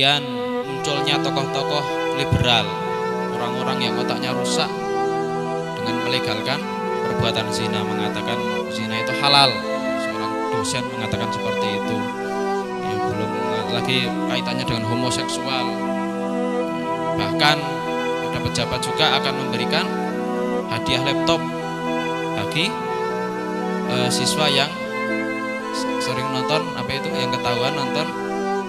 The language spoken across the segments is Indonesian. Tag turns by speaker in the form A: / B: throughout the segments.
A: kemudian munculnya tokoh-tokoh liberal, orang-orang yang otaknya rusak dengan melegalkan perbuatan zina, mengatakan zina itu halal. Seorang dosen mengatakan seperti itu. Ya, belum lagi kaitannya dengan homoseksual. Bahkan ada pejabat juga akan memberikan hadiah laptop bagi siswa yang sering nonton yang ketahuan nonton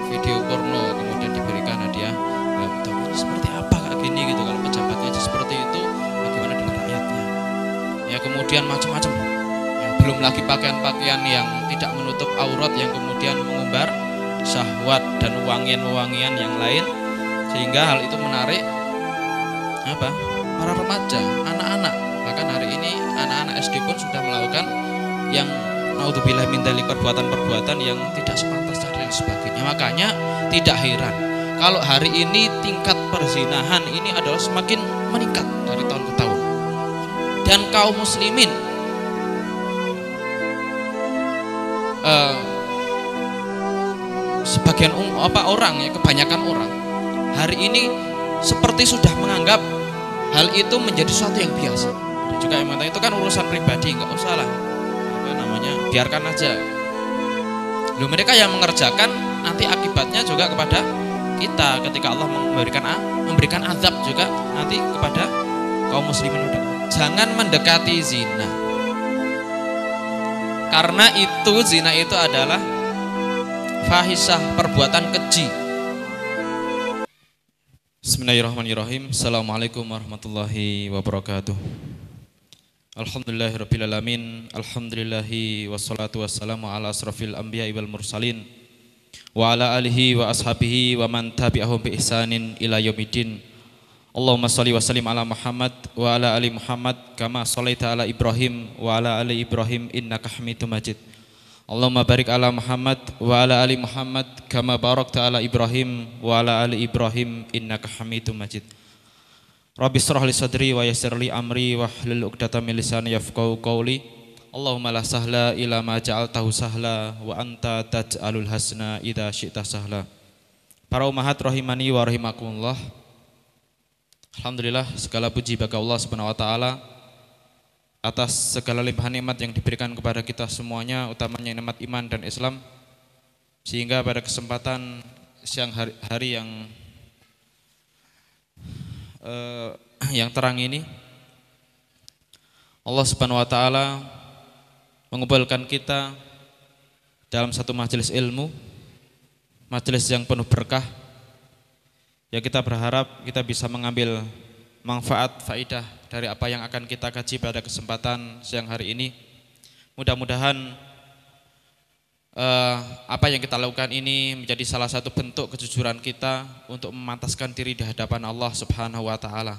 A: video porno, kemudian diberikan hadiah laptop. Ini seperti apa kayak gini gitu, kalau pejabatnya aja seperti itu, bagaimana dengan rakyatnya? Ya kemudian macam-macam. Ya, belum lagi pakaian-pakaian yang tidak menutup aurat yang kemudian mengumbar syahwat dan wangian-wangian yang lain, sehingga hal itu menarik para remaja, anak-anak. Bahkan hari ini anak-anak SD pun sudah melakukan yang naudzubillah min dzalik, perbuatan-perbuatan yang tidak sepantasnya dan sebagainya. Makanya tidak heran kalau hari ini tingkat perzinahan ini adalah semakin meningkat dari tahun ke tahun. Dan kaum muslimin sebagian orang ya, kebanyakan orang hari ini seperti sudah menganggap hal itu menjadi sesuatu yang biasa. Dan juga yang mengatakan itu kan urusan pribadi, nggak usah lah, biarkan aja. Loh, mereka yang mengerjakan nanti akibatnya juga kepada kita ketika Allah memberikan azab juga nanti kepada kaum muslimin. Jangan mendekati zina, karena itu zina itu adalah fahisyah, perbuatan keji. Bismillahirrahmanirrahim. Assalamualaikum warahmatullahi wabarakatuh. Alhamdulillahirrabbilalamin. Alhamdulillahi wassalatu wassalamu ala asrafil anbiya wal mursalin wa ala alihi wa ashabihi wa man tabi'ahum bi ihsanin ila yaumiddin. Allahumma shalli wa sallim ala Muhammad wa ala ali Muhammad kama shallaita ala Ibrahim wa ala ali Ibrahim innaka Hamidum Majid. Allahumma barik ala Muhammad wa ala ali Muhammad kama barakta ala Ibrahim wa ala ali Ibrahim innaka Hamidum Majid. Rabbi shrah li sadri wa yassir li amri wa hlul 'uqdatam min lisani yafqahu qawli. Allahumma la sahla illa ma ja'altahu sahla wa anta taj'alul hasna idza syi'ta sahla. Para ummahat rahimani wa rahimakumullah. Alhamdulillah, segala puji bagi Allah Subhanahu wa taala atas segala limpahan nikmat yang diberikan kepada kita semuanya, utamanya nikmat iman dan Islam, sehingga pada kesempatan siang hari yang terang ini Allah Subhanahu wa taala mengumpulkan kita dalam satu majelis ilmu, majelis yang penuh berkah. Ya, kita berharap kita bisa mengambil manfaat, faidah dari apa yang akan kita kaji pada kesempatan siang hari ini. Mudah-mudahan apa yang kita lakukan ini menjadi salah satu bentuk kejujuran kita untuk memantaskan diri di hadapan Allah Subhanahu wa taala.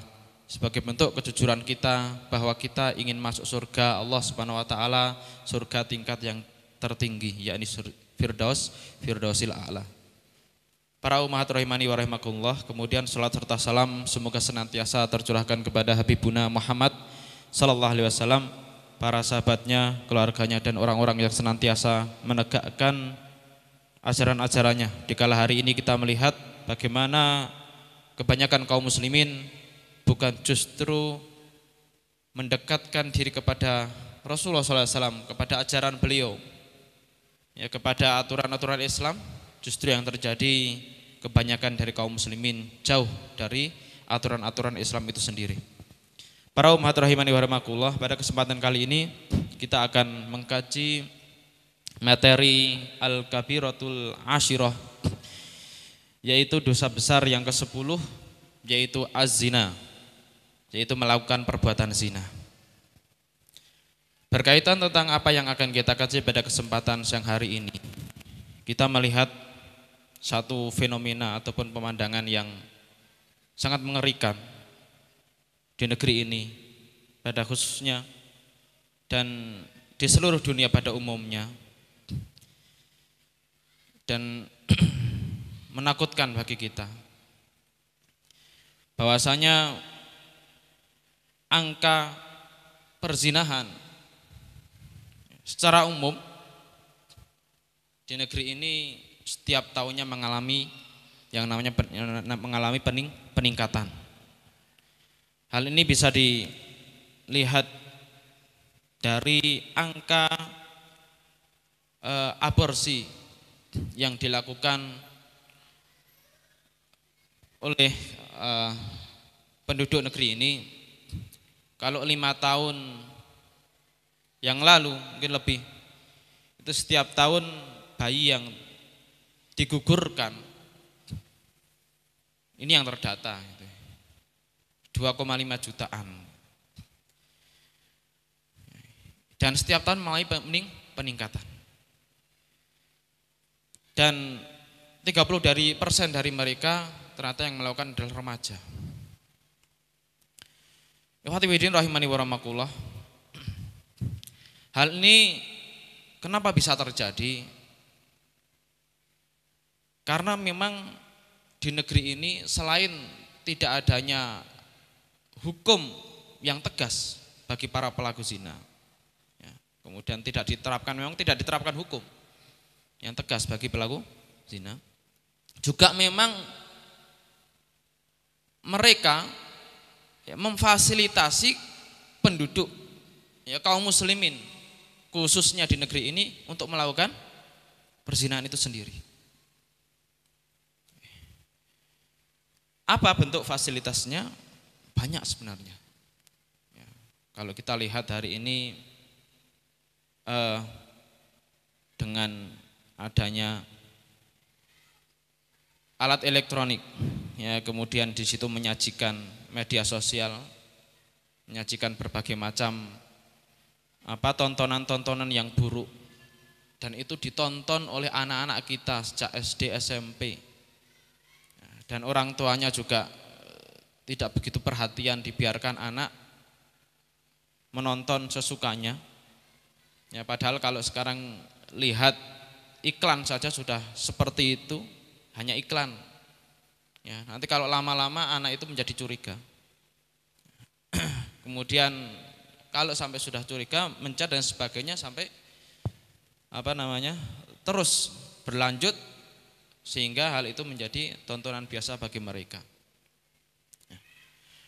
A: Sebagai bentuk kejujuran kita bahwa kita ingin masuk surga Allah Subhanahu wa taala, surga tingkat yang tertinggi, yakni Firdausil A'la. Para umat rahimani wa rahimakumullah, kemudian salat serta salam semoga senantiasa tercurahkan kepada Habibuna Muhammad sallallahu alaihi wasallam, para sahabatnya, keluarganya dan orang-orang yang senantiasa menegakkan ajaran-ajarannya. Dikala hari ini kita melihat bagaimana kebanyakan kaum muslimin bukan justru mendekatkan diri kepada Rasulullah SAW, kepada ajaran beliau, ya, kepada aturan-aturan Islam, justru yang terjadi kebanyakan dari kaum muslimin jauh dari aturan-aturan Islam itu sendiri. Para umat rahimani wa rahimakumullah, pada kesempatan kali ini kita akan mengkaji materi Al-Kabiratul Ashirah, yaitu dosa besar yang ke-10, yaitu az-zina, yaitu melakukan perbuatan zina. Berkaitan tentang apa yang akan kita kaji pada kesempatan siang hari ini, kita melihat satu fenomena ataupun pemandangan yang sangat mengerikan di negeri ini pada khususnya dan di seluruh dunia pada umumnya, dan menakutkan bagi kita bahwasanya angka perzinahan secara umum di negeri ini setiap tahunnya mengalami yang namanya mengalami peningkatan. Hal ini bisa dilihat dari angka aborsi yang dilakukan oleh penduduk negeri ini. Kalau 5 tahun yang lalu mungkin lebih, itu setiap tahun bayi yang digugurkan ini yang terdata 2,5 jutaan, dan setiap tahun mengalami peningkatan. Dan 30% dari mereka ternyata yang melakukan adalah remaja. Ikhwati fillah rahimani wa rahmakumullah. Hal ini kenapa bisa terjadi? Karena memang di negeri ini selain tidak adanya hukum yang tegas bagi para pelaku zina, ya, kemudian memang tidak diterapkan hukum yang tegas bagi pelaku zina, juga memang mereka memfasilitasi penduduk, ya, kaum muslimin khususnya di negeri ini untuk melakukan perzinahan itu sendiri. Apa bentuk fasilitasnya? Banyak sebenarnya. Ya, kalau kita lihat hari ini dengan adanya alat elektronik, ya, kemudian di situ menyajikan media sosial, menyajikan berbagai macam tontonan-tontonan yang buruk, dan itu ditonton oleh anak-anak kita sejak SD SMP, dan orang tuanya juga tidak begitu perhatian, dibiarkan anak menonton sesukanya, ya, padahal kalau sekarang lihat iklan saja sudah seperti itu, hanya iklan. Ya, nanti kalau lama-lama anak itu menjadi curiga. Kemudian kalau sampai sudah curiga, mencar dan sebagainya, sampai terus berlanjut sehingga hal itu menjadi tontonan biasa bagi mereka.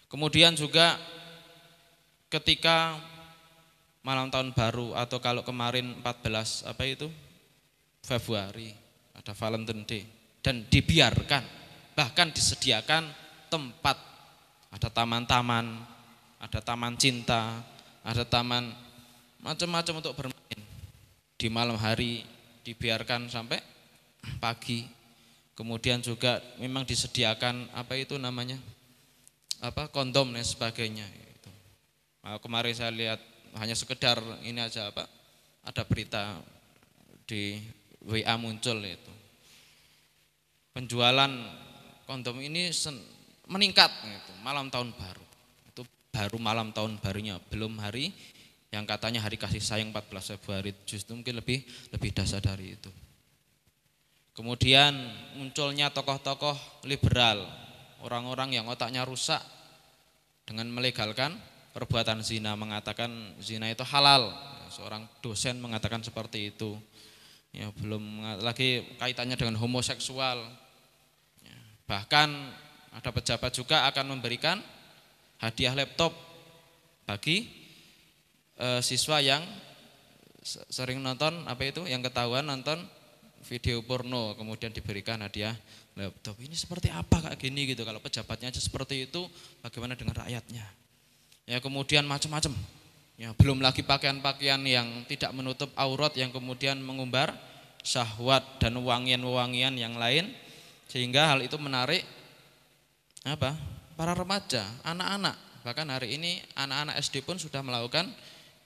A: Kemudian juga ketika malam tahun baru atau kalau kemarin 14 Februari ada Valentine Day, dan dibiarkan, bahkan disediakan tempat, ada taman-taman, ada taman cinta, ada taman macam-macam untuk bermain. Di malam hari dibiarkan sampai pagi. Kemudian juga memang disediakan kondom dan sebagainya. Kemarin saya lihat hanya sekedar ini aja, ada berita di WA muncul itu, penjualan kondom ini meningkat gitu, malam tahun baru. Itu baru malam tahun barunya, belum hari yang katanya hari kasih sayang 14 Februari, justru mungkin lebih dasar dari itu. Kemudian munculnya tokoh-tokoh liberal, orang-orang yang otaknya rusak dengan melegalkan perbuatan zina, mengatakan zina itu halal. Seorang dosen mengatakan seperti itu. Ya, belum lagi kaitannya dengan homoseksual. Bahkan ada pejabat juga akan memberikan hadiah laptop bagi siswa yang sering nonton yang ketahuan nonton video porno, kemudian diberikan hadiah laptop. Ini seperti apa kayak gini gitu, kalau pejabatnya aja seperti itu, bagaimana dengan rakyatnya? Ya, kemudian macam-macam. Ya, belum lagi pakaian-pakaian yang tidak menutup aurat yang kemudian mengumbar syahwat dan wewangian-wewangian yang lain, sehingga hal itu menarik para remaja, anak-anak. Bahkan hari ini anak-anak SD pun sudah melakukan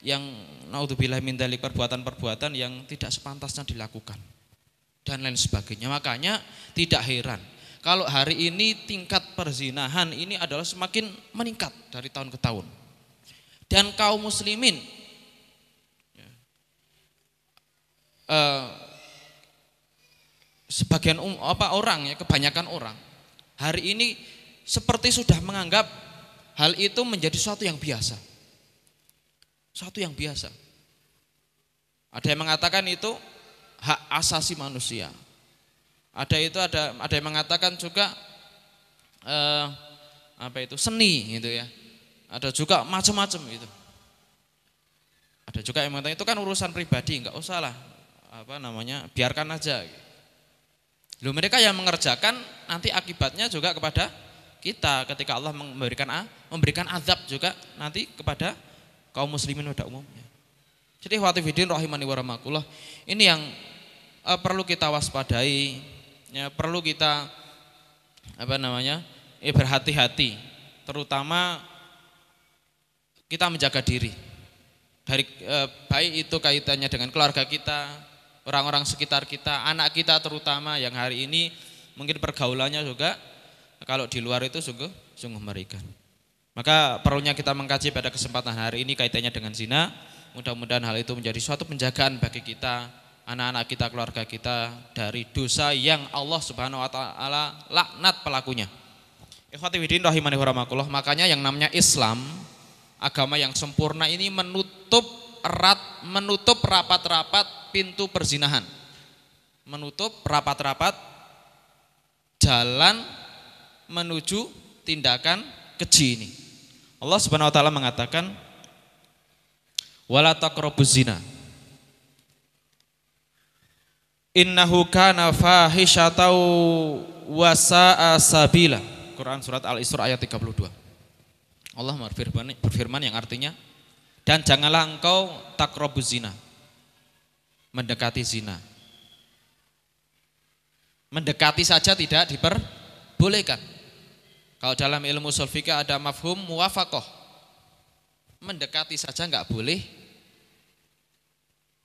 A: yang naudzubillah min dzalik, perbuatan-perbuatan yang tidak sepantasnya dilakukan dan lain sebagainya. Makanya tidak heran kalau hari ini tingkat perzinahan ini adalah semakin meningkat dari tahun ke tahun. Dan kaum muslimin sebagian orang, ya, kebanyakan orang hari ini seperti sudah menganggap hal itu menjadi suatu yang biasa. Suatu yang biasa. Ada yang mengatakan itu hak asasi manusia. Ada yang mengatakan juga seni gitu ya. Ada juga macam-macam gitu. Ada juga yang mengatakan itu kan urusan pribadi, enggak usah lah biarkan aja. Loh, mereka yang mengerjakan nanti akibatnya juga kepada kita ketika Allah memberikan azab juga nanti kepada kaum muslimin pada umumnya. Jadi hadirin rahimani wa rahimakumullah, ini yang perlu kita waspadai, ya, perlu kita berhati-hati, terutama kita menjaga diri dari baik itu kaitannya dengan keluarga kita, orang-orang sekitar kita, anak kita terutama yang hari ini mungkin pergaulannya juga kalau di luar itu sungguh mengerikan. Maka perlunya kita mengkaji pada kesempatan hari ini kaitannya dengan zina. Mudah-mudahan hal itu menjadi suatu penjagaan bagi kita, anak-anak kita, keluarga kita dari dosa yang Allah Subhanahu wa taala laknat pelakunya. Ikhwati fillah rahimani wa rahimakumullah, makanya yang namanya Islam, agama yang sempurna ini menutup rapat-rapat pintu perzinahan. Menutup rapat-rapat jalan menuju tindakan keji ini. Allah Subhanahu wa taala mengatakan wala taqrabuz zina innahu kana fahisyatan wa sa'a sabila. Quran surat Al-Isra ayat 32. Allah berfirman yang artinya, dan janganlah engkau taqrabuz zina, mendekati zina. Mendekati saja tidak diperbolehkan. Kalau dalam ilmu ushul fikih ada mafhum muwafaqah. Mendekati saja enggak boleh,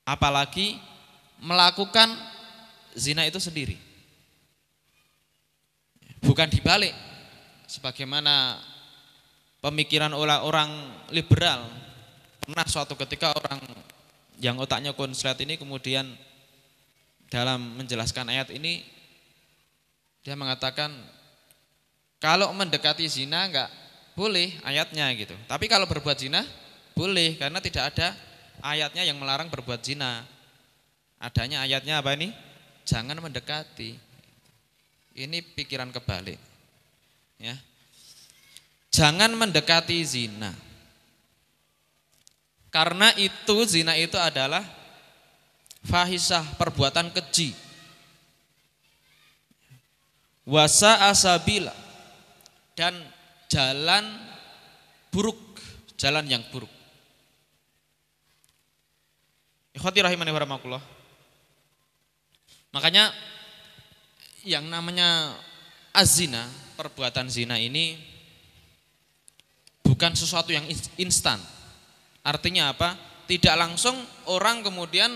A: apalagi melakukan zina itu sendiri. Bukan dibalik sebagaimana pemikiran orang liberal. Pernah suatu ketika orang yang otaknya konslet ini kemudian dalam menjelaskan ayat ini dia mengatakan kalau mendekati zina enggak boleh ayatnya gitu. Tapi kalau berbuat zina boleh, karena tidak ada ayatnya yang melarang berbuat zina. Adanya ayatnya apa ini? Jangan mendekati. Ini pikiran kebalik. Ya. Jangan mendekati zina. Karena itu zina itu adalah fahisyah, perbuatan keji. Wasa asabila, dan jalan buruk, jalan yang buruk. Ikhwati rahimani wa rahimakumullah. Makanya yang namanya az-zina, perbuatan zina ini bukan sesuatu yang instan. Artinya apa? Tidak langsung orang kemudian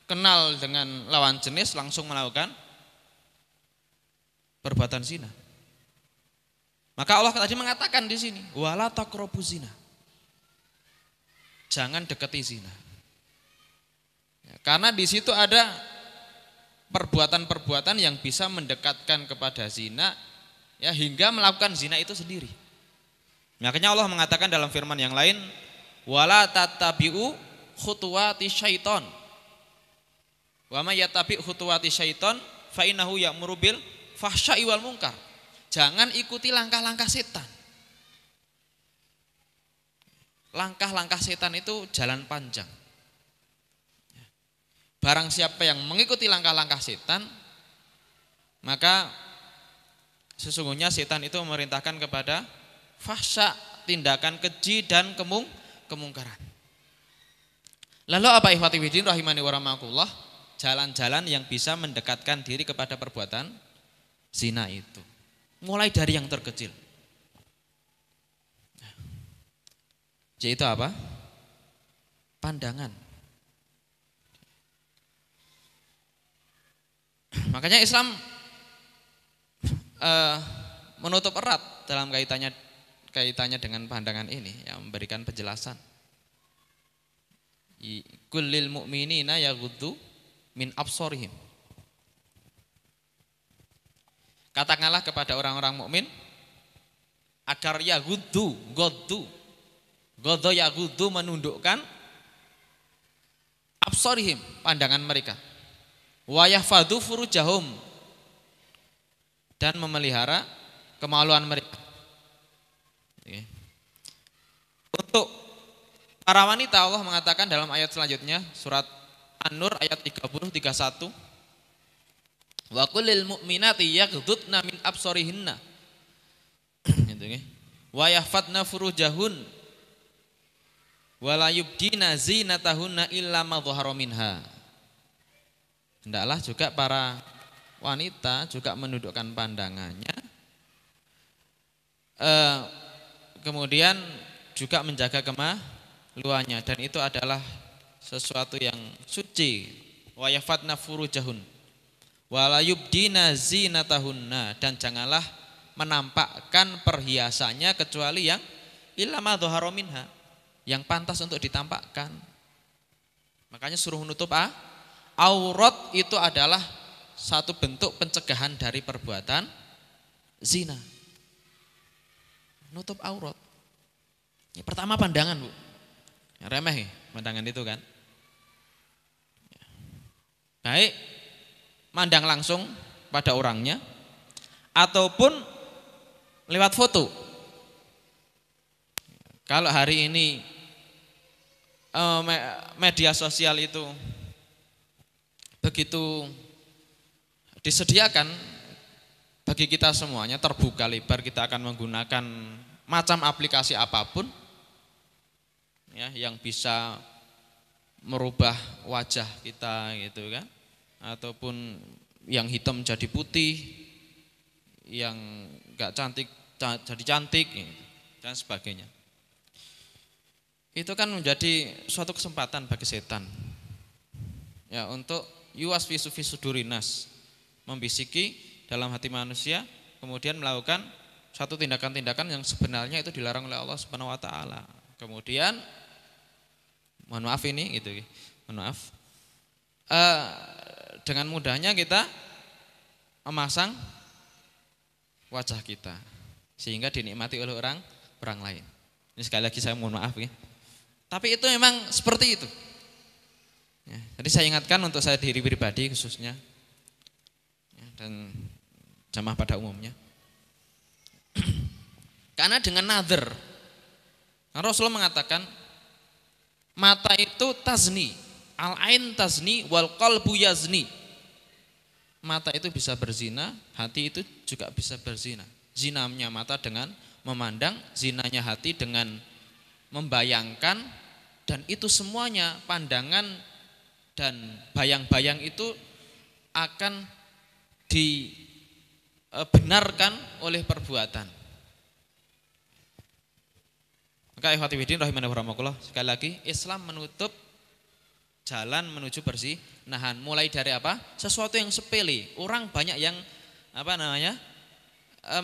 A: kenal dengan lawan jenis langsung melakukan perbuatan zina. Maka Allah tadi mengatakan di sini, wala taqrabuz zina. Jangan dekati zina. Ya, karena di situ ada perbuatan-perbuatan yang bisa mendekatkan kepada zina, ya, hingga melakukan zina itu sendiri. Makanya Allah mengatakan dalam firman yang lain, wala tattabi'u khutuwati syaiton. Wa may yattabi' khutuwati syaiton fa innahu ya'muru bil fahsya'i wal munkar. Jangan ikuti langkah-langkah setan. Langkah-langkah setan itu jalan panjang. Barang siapa yang mengikuti langkah-langkah setan, maka sesungguhnya setan itu memerintahkan kepada fahsya, tindakan keji dan kemungkaran. Lalu apa ikhwati fillah rahimani wa rahimakumullah? Jalan-jalan yang bisa mendekatkan diri kepada perbuatan zina itu. Mulai dari yang terkecil. Yaitu apa? Pandangan. Makanya Islam menutup erat dalam kaitannya dengan pandangan ini, yang memberikan penjelasan. Kullil mu'minina yaghuddu min absarihim. Katakanlah kepada orang-orang mukmin agar yaghuddu, ghaddu yaghuddu, menundukkan absarihim, pandangan mereka. Wa yahfadzu furujahum, dan memelihara kemaluan mereka. Oke. Untuk para wanita Allah mengatakan dalam ayat selanjutnya surat An-Nur ayat 30-31, wa qul lil mu'minati yaghdudna min absarihinna gitu nggih, wa yahfadna furujahun wa la yubdina zinatahunna illa ma dhahara minha. Hendaklah juga para wanita juga menundukkan pandangannya, kemudian juga menjaga kemaluannya, dan itu adalah sesuatu yang suci. Wa yafatna furujahun wa la yubdina zinatahunna, dan janganlah menampakkan perhiasannya kecuali yang illa ma dhahara minha, yang pantas untuk ditampakkan. Makanya suruh menutup aurat itu adalah satu bentuk pencegahan dari perbuatan zina. Nutup aurat. Yang pertama pandangan, Bu. Yang remeh pandangan itu kan. Baik mandang langsung pada orangnya ataupun lewat foto. Kalau hari ini media sosial itu begitu disediakan bagi kita semuanya, terbuka lebar, kita akan menggunakan macam aplikasi apapun ya, yang bisa merubah wajah kita gitu kan, ataupun yang hitam jadi putih, yang enggak cantik jadi cantik dan sebagainya. Itu kan menjadi suatu kesempatan bagi setan ya untuk yuwaswisu fi sudurinas, membisiki dalam hati manusia, kemudian melakukan satu tindakan-tindakan yang sebenarnya itu dilarang oleh Allah Subhanahu wa taala. Kemudian mohon maaf ini gitu. Mohon maaf. Dengan mudahnya kita memasang wajah kita sehingga dinikmati oleh orang lain. Ini sekali lagi saya mohon maaf ya. Tapi itu memang seperti itu. Ya, jadi saya ingatkan untuk saya diri pribadi khususnya ya, dan jamaah pada umumnya. Karena dengan nadher, Rasulullah mengatakan mata itu tazni, al-ain tazni wal qalbu yazni. Mata itu bisa berzina, hati itu juga bisa berzina. Zinanya mata dengan memandang, zinanya hati dengan membayangkan, dan itu semuanya pandangan dan bayang-bayang itu akan dibenarkan oleh perbuatan. Maka ikhwati fiddin rahimani wa rahmakumullah, sekali lagi Islam menutup jalan menuju perzinahan. Mulai dari apa? Sesuatu yang sepele. Orang banyak yang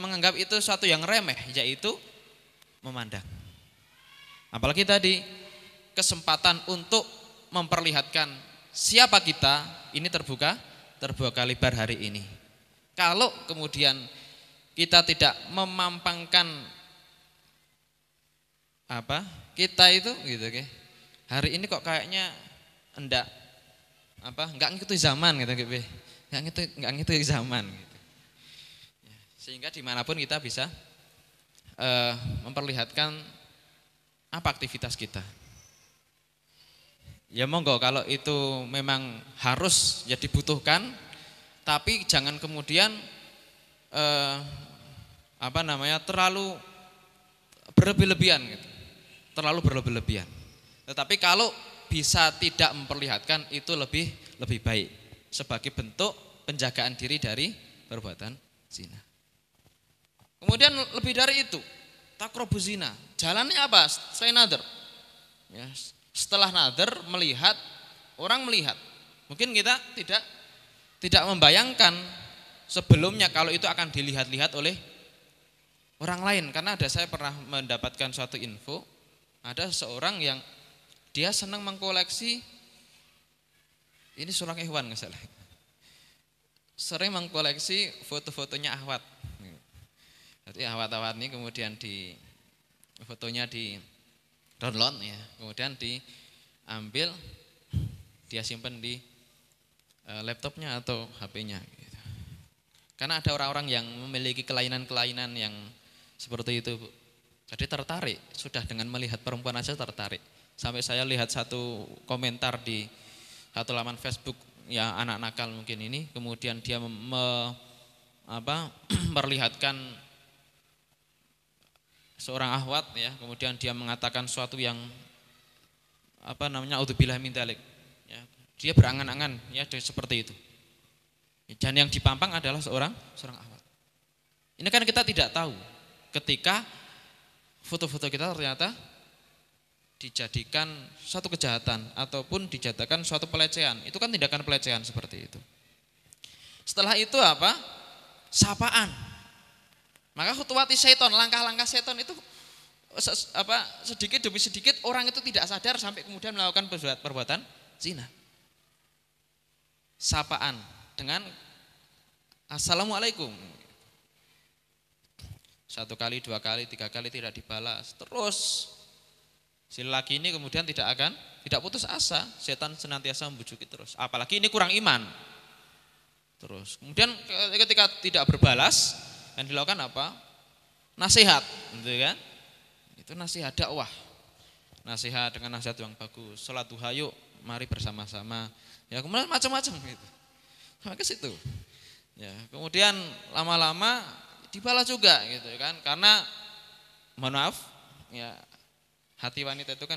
A: menganggap itu sesuatu yang remeh, yaitu memandang. Apalagi tadi kesempatan untuk memperlihatkan siapa kita ini terbuka lebar hari ini. Kalau kemudian kita tidak memampangkan kita itu gitu, hari ini kok kayaknya enggak ngikuti zaman gitu, enggak ngikuti zaman gitu. Sehingga dimanapun kita bisa memperlihatkan apa aktivitas kita. Ya monggo kalau itu memang harus ya dibutuhkan, tapi jangan kemudian terlalu berlebih-lebihan gitu. Terlalu berlebih-lebihan. Tetapi kalau bisa tidak memperlihatkan itu lebih baik sebagai bentuk penjagaan diri dari perbuatan zina. Kemudian lebih dari itu, takrobuz zina. Jalannya apa? Selain nadher. Ya, setelah nadher orang melihat. Mungkin kita tidak membayangkan sebelumnya kalau itu akan dilihat-lihat oleh orang lain. Karena saya pernah mendapatkan suatu info, ada seorang yang dia senang mengkoleksi, ini surah Ikhwan nggak salah, sering mengkoleksi foto-fotonya ahwat. Jadi ahwat-ahwat ini kemudian fotonya di download ya, kemudian diambil, dia simpan di laptopnya atau HP-nya gitu. Karena ada orang-orang yang memiliki kelainan-kelainan yang seperti itu, Bu. Jadi tertarik, sudah dengan melihat perempuan aja tertarik. Sampai saya lihat satu komentar di satu laman Facebook ya anak nakal mungkin ini, kemudian dia memperlihatkan seorang akhwat ya, kemudian dia mengatakan sesuatu yang auzubillah min dzalik. Ya, dia berangan-angan ya seperti itu. Dan yang dipampang adalah seorang akhwat. Ini kan kita tidak tahu ketika foto-foto kita ternyata dijadikan suatu kejahatan ataupun dijadikan suatu pelecehan. Itu kan tindakan pelecehan seperti itu. Setelah itu apa? Sapaan. Maka khutuwati syaiton, langkah-langkah syaiton itu sedikit demi sedikit orang itu tidak sadar sampai kemudian melakukan perbuatan zina. Sapaan dengan assalamualaikum. 1 kali, 2 kali, 3 kali tidak dibalas. Terus si laki ini kemudian tidak putus asa, setan senantiasa membujuki terus. Apalagi ini kurang iman. Terus kemudian ketika tidak berbalas, yang dilakukan apa? Nasihat, gitu kan? Itu nasihat dakwah. Nasihat dengan nasihat yang bagus. Salat duha yuk, mari bersama-sama. Ya kemudian macam-macam gitu. Sampai ke situ. Ya, kemudian lama-lama dibalas juga gitu kan. Karena mohon maaf, ya hati wanita itu kan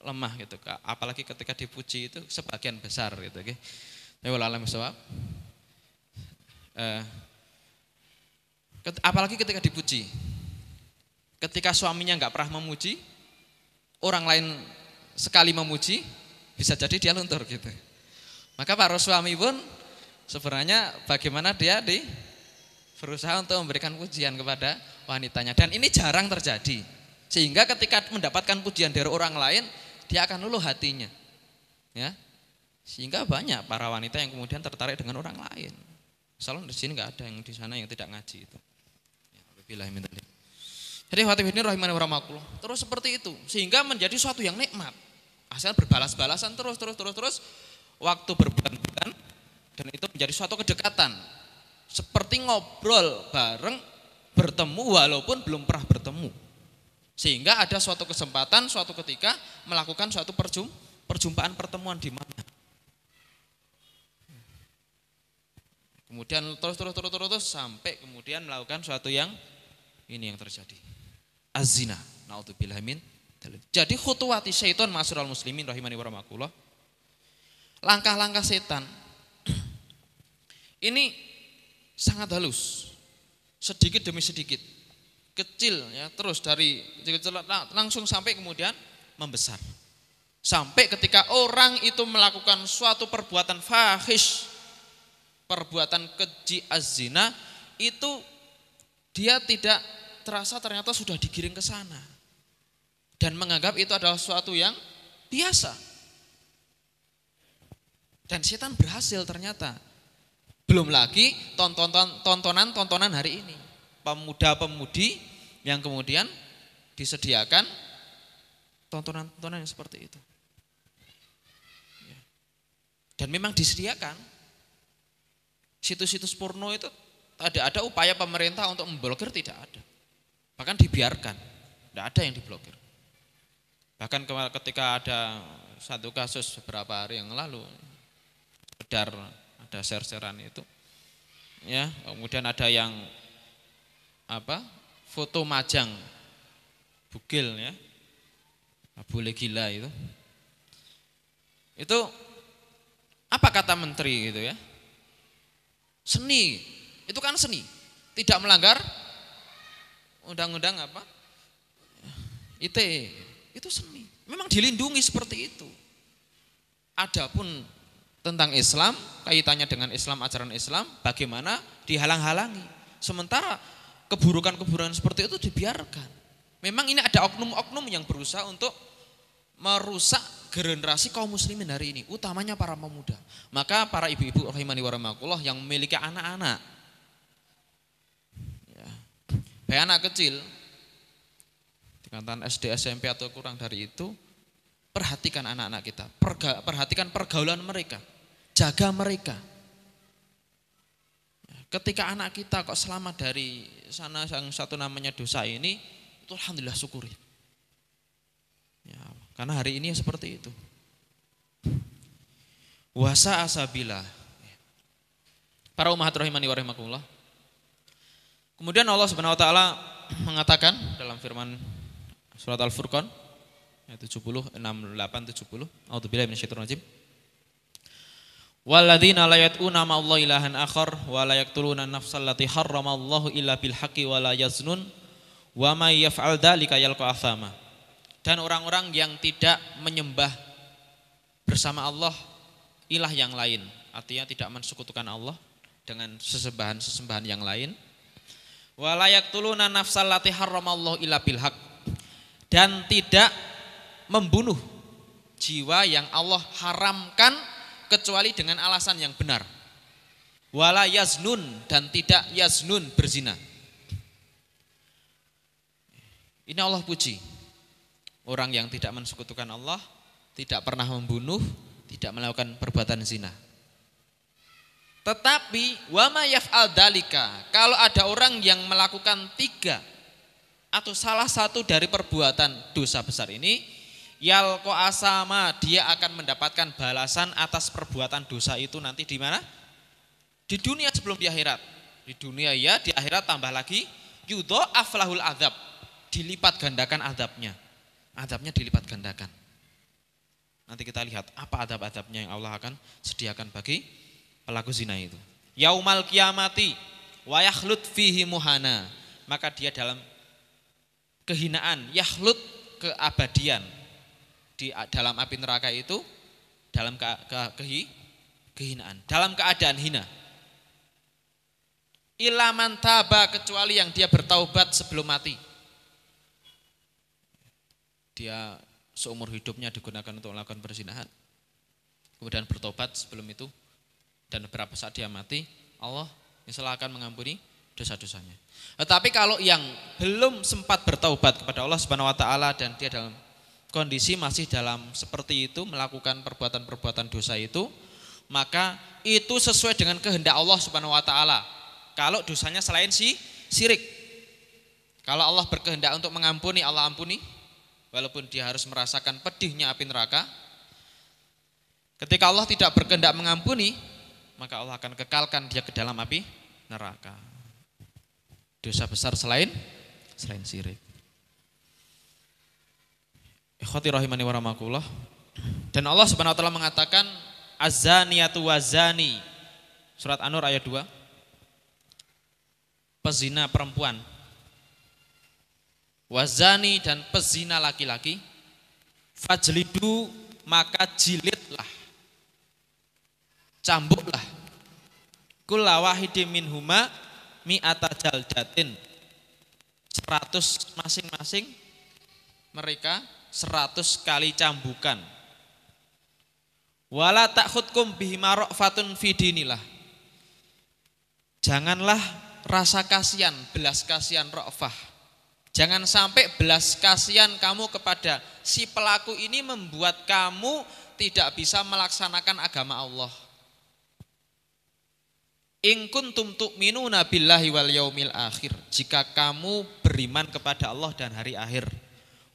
A: lemah gitu, apalagi ketika dipuji itu sebagian besar gitu, oke. Apalagi ketika dipuji, ketika suaminya nggak pernah memuji, orang lain sekali memuji, bisa jadi dia luntur gitu. Maka para suami pun sebenarnya bagaimana dia berusaha untuk memberikan pujian kepada wanitanya, dan ini jarang terjadi. Sehingga ketika mendapatkan pujian dari orang lain, dia akan luluh hatinya. Ya. Sehingga banyak para wanita yang kemudian tertarik dengan orang lain. Soalnya di sini enggak ada yang di sana yang tidak ngaji itu. Ya, wabillahi min dzalik. Jadi hadirin rahimani wa rahimakumullah. Terus seperti itu, sehingga menjadi suatu yang nikmat. Asal berbalas-balasan terus. Waktu berbulan-bulan, dan itu menjadi suatu kedekatan. Seperti ngobrol bareng, bertemu walaupun belum pernah bertemu. Sehingga ada suatu kesempatan, suatu ketika melakukan suatu perjumpaan pertemuan di mana. Kemudian terus sampai kemudian melakukan suatu yang ini yang terjadi. Az-zina. Naudzubillah min dzalik. Jadi khutuwati syaiton ma'asyiral muslimin rahimani wa rahimakumullah. Langkah-langkah setan ini sangat halus. Sedikit demi sedikit. Kecil ya, terus dari kecil langsung sampai kemudian membesar. Sampai ketika orang itu melakukan suatu perbuatan fahish, perbuatan keji az-zina, itu dia tidak terasa ternyata sudah digiring ke sana. Dan menganggap itu adalah suatu yang biasa. Dan setan berhasil ternyata. Belum lagi tontonan hari ini. Pemuda-pemudi yang kemudian disediakan tontonan-tontonan yang seperti itu. Dan memang disediakan. Situs-situs porno itu ada upaya pemerintah untuk memblokir, tidak ada. Bahkan dibiarkan, tidak ada yang diblokir. Bahkan ketika ada satu kasus beberapa hari yang lalu, ada share-sharean itu, ya kemudian ada yang foto majang bugil ya, boleh gila itu apa kata menteri gitu ya, seni, itu kan seni, tidak melanggar undang-undang ITE, itu seni, memang dilindungi seperti itu. Adapun tentang Islam, kaitannya dengan Islam, ajaran Islam, bagaimana dihalang-halangi, sementara keburukan-keburukan seperti itu dibiarkan. Memang ini ada oknum-oknum yang berusaha untuk merusak generasi kaum muslimin hari ini, utamanya para pemuda. Maka para ibu-ibu rahimani wa rahimakumullah yang memiliki anak-anak, ya, baik anak kecil, tingkatan SD, SMP atau kurang dari itu, perhatikan anak-anak kita, perhatikan pergaulan mereka, jaga mereka. Ketika anak kita kok selamat dari sana yang satu namanya dosa ini, itu alhamdulillah syukuri. Ya, karena hari ini seperti itu. Wasa asabila. Para ummahat rahimani wa rahimakumullah. Kemudian Allah Subhanahu wa taala mengatakan dalam firman surat Al-Furqan ayat 70, 68, 70. A'udzubillahi minasyaitonir rajim. Walladzina la yad'una ma'allahi ilahan akhar wa la yaqtuluna an-nafsal lati harramallahu illa bil haqqi wa la yaznun wa may yaf'al dzalika yalqa athama. Dan orang-orang yang tidak menyembah bersama Allah ilah yang lain, artinya tidak mensekutukan Allah dengan sesembahan yang lain. Wa la yaqtuluna nafsal lati harramallahu illa bil haqq, dan tidak membunuh jiwa yang Allah haramkan kecuali dengan alasan yang benar. Wala yaznun, dan tidak yaznun, berzina. Ini Allah puji. Orang yang tidak mensekutukan Allah, tidak pernah membunuh, tidak melakukan perbuatan zina. Tetapi wa ma yaf'al dalika, kalau ada orang yang melakukan 3 atau salah satu dari perbuatan dosa besar ini, yalqa asama, dia akan mendapatkan balasan atas perbuatan dosa itu nanti di mana? Di dunia sebelum di akhirat. Di dunia ya, di akhirat tambah lagi yudha'af lahul adzab, dilipat gandakan azabnya. Azabnya dilipat gandakan. Nanti kita lihat apa adab-adabnya yang Allah akan sediakan bagi pelaku zina itu. Yaumal kiamati wa yakhlut fihi muhana, maka dia dalam kehinaan, yakhlut, keabadian di dalam api neraka itu, dalam kehinaan, dalam keadaan hina. Illa man taba, kecuali yang dia bertaubat sebelum mati. Dia seumur hidupnya digunakan untuk melakukan perzinahan, kemudian bertobat sebelum itu, dan beberapa saat dia mati, Allah insyaallah akan mengampuni dosa-dosanya. Tetapi kalau yang belum sempat bertaubat kepada Allah Subhanahu wa taala dan dia dalam kondisi masih dalam seperti itu, melakukan perbuatan-perbuatan dosa itu, maka itu sesuai dengan kehendak Allah Subhanahu wa taala. Kalau dosanya selain syirik, kalau Allah berkehendak untuk mengampuni, Allah ampuni, walaupun dia harus merasakan pedihnya api neraka. Ketika Allah tidak berkehendak mengampuni, maka Allah akan kekalkan dia ke dalam api neraka. Dosa besar selain syirik. Ikhwati rahimani wa rahmakumullah. Dan Allah Subhanahu wa taala mengatakan az-zaniyatu waz-zani. Surat An-Nur ayat 2. Pezina perempuan, wazani, dan pezina laki-laki, fajlidu, maka jilidlah, cambuklah, kulla wahidin minhuma mi'ata jaldatin, 100 masing-masing mereka 100 kali cambukan. Wala ta'khudkum bihima ra'fatun fi dinillah, janganlah rasa kasihan, belas kasihan, ra'fah, jangan sampai belas kasihan kamu kepada si pelaku ini membuat kamu tidak bisa melaksanakan agama Allah. In kuntum tu'minuna billahi wal yaumil akhir, jika kamu beriman kepada Allah dan hari akhir.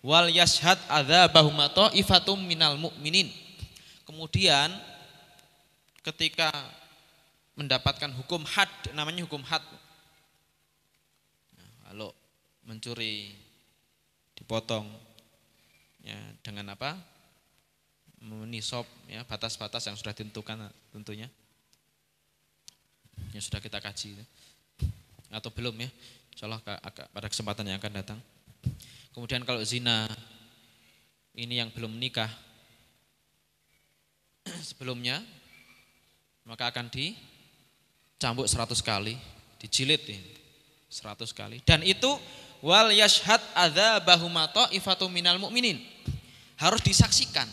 A: Wal yashhad adzabahum ta'ifatum minal mu'minin. Kemudian ketika mendapatkan hukum had, namanya hukum had. Kalau mencuri dipotong ya dengan apa? Menisab ya, batas-batas yang sudah ditentukan tentunya. Yang sudah kita kaji atau belum ya, insyaallah pada kesempatan yang akan datang. Kemudian kalau zina ini yang belum menikah sebelumnya, maka akan dicambuk 100 kali, dijilid 100 kali. Dan itu wal yashhad adzabahum ta'ifatum minal mu'minin, harus disaksikan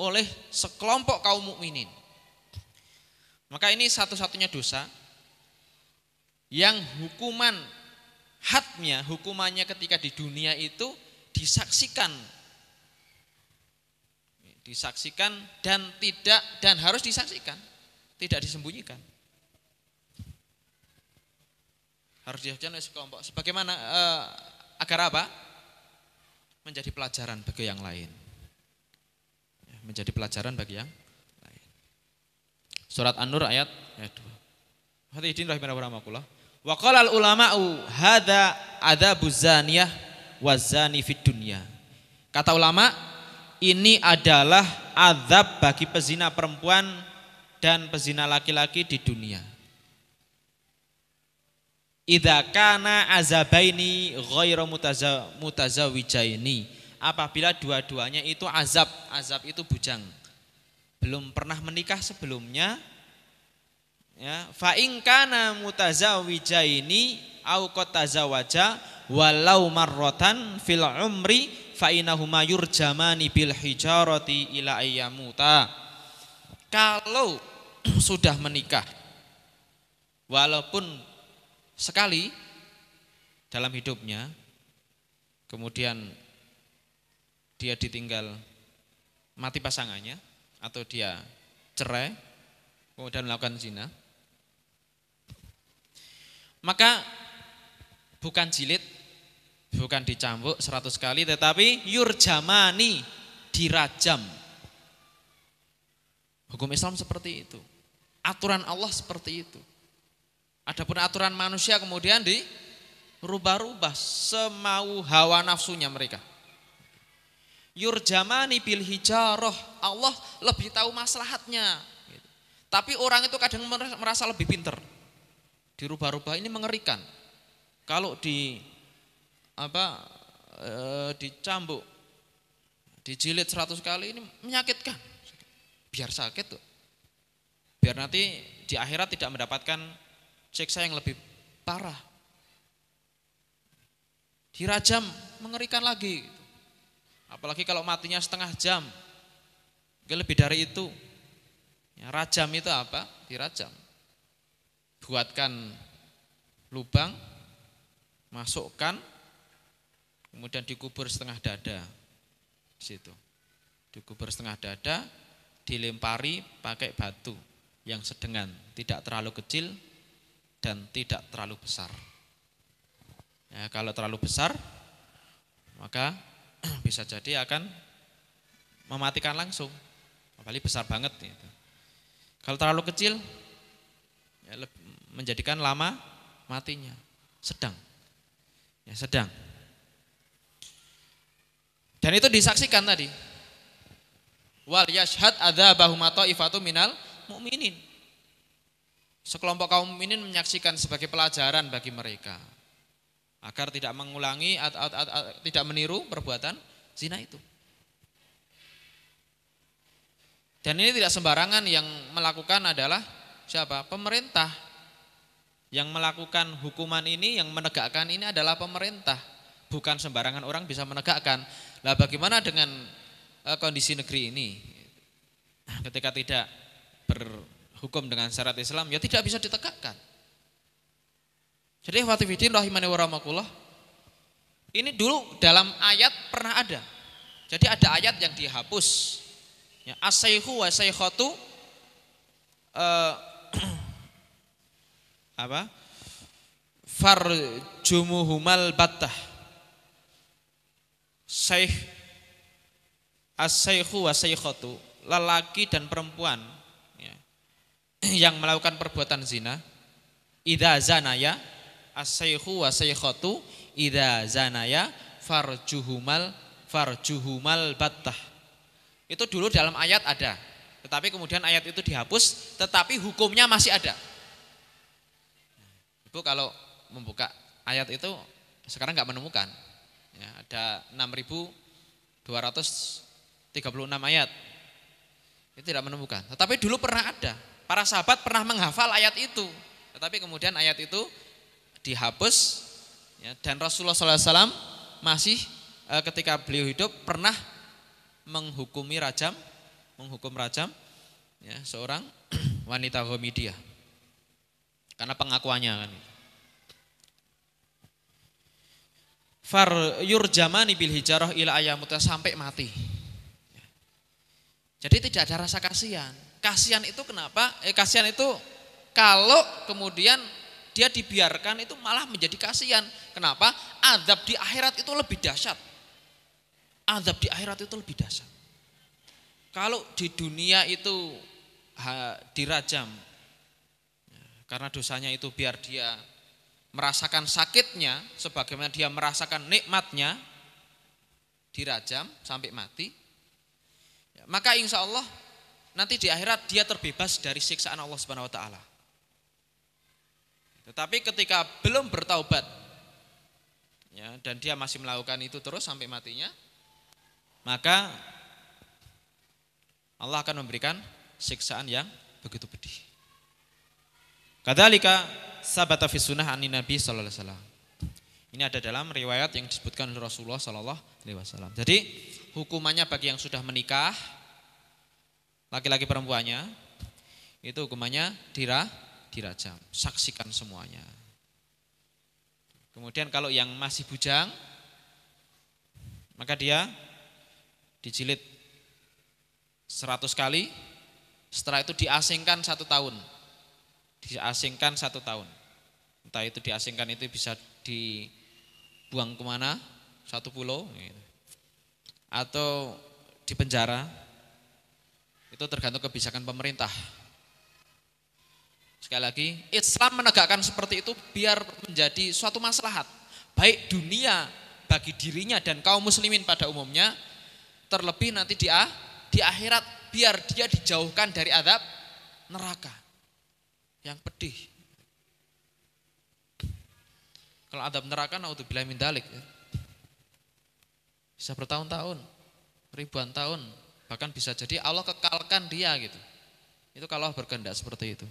A: oleh sekelompok kaum mukminin. Maka ini satu-satunya dosa yang hukumannya ketika di dunia itu disaksikan dan harus disaksikan, tidak disembunyikan. Harus diajarkan oleh sekelompok. Sebagaimana agar apa? Menjadi pelajaran bagi yang lain. Menjadi pelajaran bagi yang lain. Surat An-Nur ayat 2. Hadirin rahimakumullah. Wa qala al-ulama'u hadza adzabuz zaniyah wazani fid dunya. Kata ulama, ini adalah azab bagi pezina perempuan dan pezina laki-laki di dunia. Idza kana azabaini ghairu mutazawijaini, apabila dua-duanya itu azab itu bujang, belum pernah menikah sebelumnya, ya, fa in kana mutazawijaini au qad tazawaja walau marratan fil umri fa inahuma yurjamani bil hijarati ila ayyamuta. Kalau sudah menikah walaupun sekali dalam hidupnya, kemudian dia ditinggal mati pasangannya atau dia cerai kemudian melakukan zina, maka bukan jilid, bukan dicambuk 100 kali, tetapi yurjamani, dirajam. Hukum Islam seperti itu, aturan Allah seperti itu. Adapun aturan manusia kemudian dirubah-rubah semau hawa nafsunya mereka. Yurjamani bil hijarah, Allah lebih tahu maslahatnya. Tapi orang itu kadang merasa lebih pintar. Dirubah-rubah ini mengerikan. Kalau dicambuk, dijilid 100 kali ini menyakitkan. Biar sakit tuh. Biar nanti di akhirat tidak mendapatkan siksa yang lebih parah. Dirajam mengerikan lagi. Apalagi kalau matinya setengah jam, lebih dari itu. Ya, rajam itu apa? Dirajam. Buatkan lubang, masukkan, kemudian dikubur setengah dada. Di situ. Dikubur setengah dada, dilempari pakai batu yang sedengan, tidak terlalu kecil dan tidak terlalu besar. Ya, kalau terlalu besar maka bisa jadi akan mematikan langsung, apalagi besar banget gitu. Kalau terlalu kecil ya, menjadikan lama matinya, sedang. Ya, sedang. Dan itu disaksikan tadi. Wal yashhad adzabahum ta'ifatu minal mu'minin. Sekelompok kaum mukminin menyaksikan sebagai pelajaran bagi mereka agar tidak mengulangi atau tidak meniru perbuatan zina itu. Dan ini tidak sembarangan, yang melakukan adalah siapa? Pemerintah. Yang melakukan hukuman ini, yang menegakkan ini adalah pemerintah. Bukan sembarangan orang bisa menegakkan. Lah bagaimana dengan kondisi negeri ini? Ketika tidak berhukum dengan syariat Islam, ya tidak bisa ditegakkan. Jadi hadirin rahimani wa rahmakumullah, ini dulu dalam ayat pernah ada. Jadi ada ayat yang dihapus. Ya, as-saykhu wa saykhatu farjumuhumal battah. As-saykhu wa saykhatu, lelaki dan perempuan yang melakukan perbuatan zina, idza zanaya, as-saykhu wa saykhatu idza zanaya farjuhumal battah. Itu dulu dalam ayat ada, tetapi kemudian ayat itu dihapus, tetapi hukumnya masih ada. Ibu kalau membuka ayat itu sekarang nggak menemukan. Ya, ada 6.236 ayat. Itu tidak menemukan. Tetapi dulu pernah ada. Para sahabat pernah menghafal ayat itu, tetapi kemudian ayat itu dihapus, ya, dan Rasulullah SAW masih ketika beliau hidup pernah menghukum rajam ya, seorang wanita Ghamidiyah karena pengakuannya kan. Far yurjamani bil hijarah ila ayyamuta, sampai mati. Jadi tidak ada rasa kasihan. Kasihan itu kenapa? Kasihan itu kalau kemudian dia dibiarkan itu malah menjadi kasihan. Kenapa? Azab di akhirat itu lebih dahsyat. Azab di akhirat itu lebih dahsyat. Kalau di dunia itu dirajam, karena dosanya itu biar dia merasakan sakitnya, sebagaimana dia merasakan nikmatnya, dirajam sampai mati, maka insya Allah nanti di akhirat dia terbebas dari siksaan Allah Subhanahu Wa Taala. Tetapi ketika belum bertaubat, ya, dan dia masih melakukan itu terus sampai matinya, maka Allah akan memberikan siksaan yang begitu pedih. Kadzalika sabata fi sunnah anin Nabi sallallahu alaihi wasallam. Ini ada dalam riwayat yang disebutkan oleh Rasulullah sallallahu alaihi wasallam. Jadi hukumannya bagi yang sudah menikah, laki-laki perempuannya, itu hukumannya dirajam, saksikan semuanya. Kemudian kalau yang masih bujang, maka dia dijilid 100 kali, setelah itu diasingkan 1 tahun. Diasingkan 1 tahun. Entah itu diasingkan itu bisa dibuang kemana, 1 pulau, atau di penjara. Itu tergantung kebijakan pemerintah. Sekali lagi, Islam menegakkan seperti itu biar menjadi suatu maslahat. Baik dunia bagi dirinya dan kaum muslimin pada umumnya, terlebih nanti di akhirat biar dia dijauhkan dari azab neraka yang pedih. Kalau azab neraka naudzubillahi min dzalik, bisa bertahun-tahun, ribuan tahun, bahkan bisa jadi Allah kekalkan dia gitu. Itu kalau Allah berkehendak seperti itu.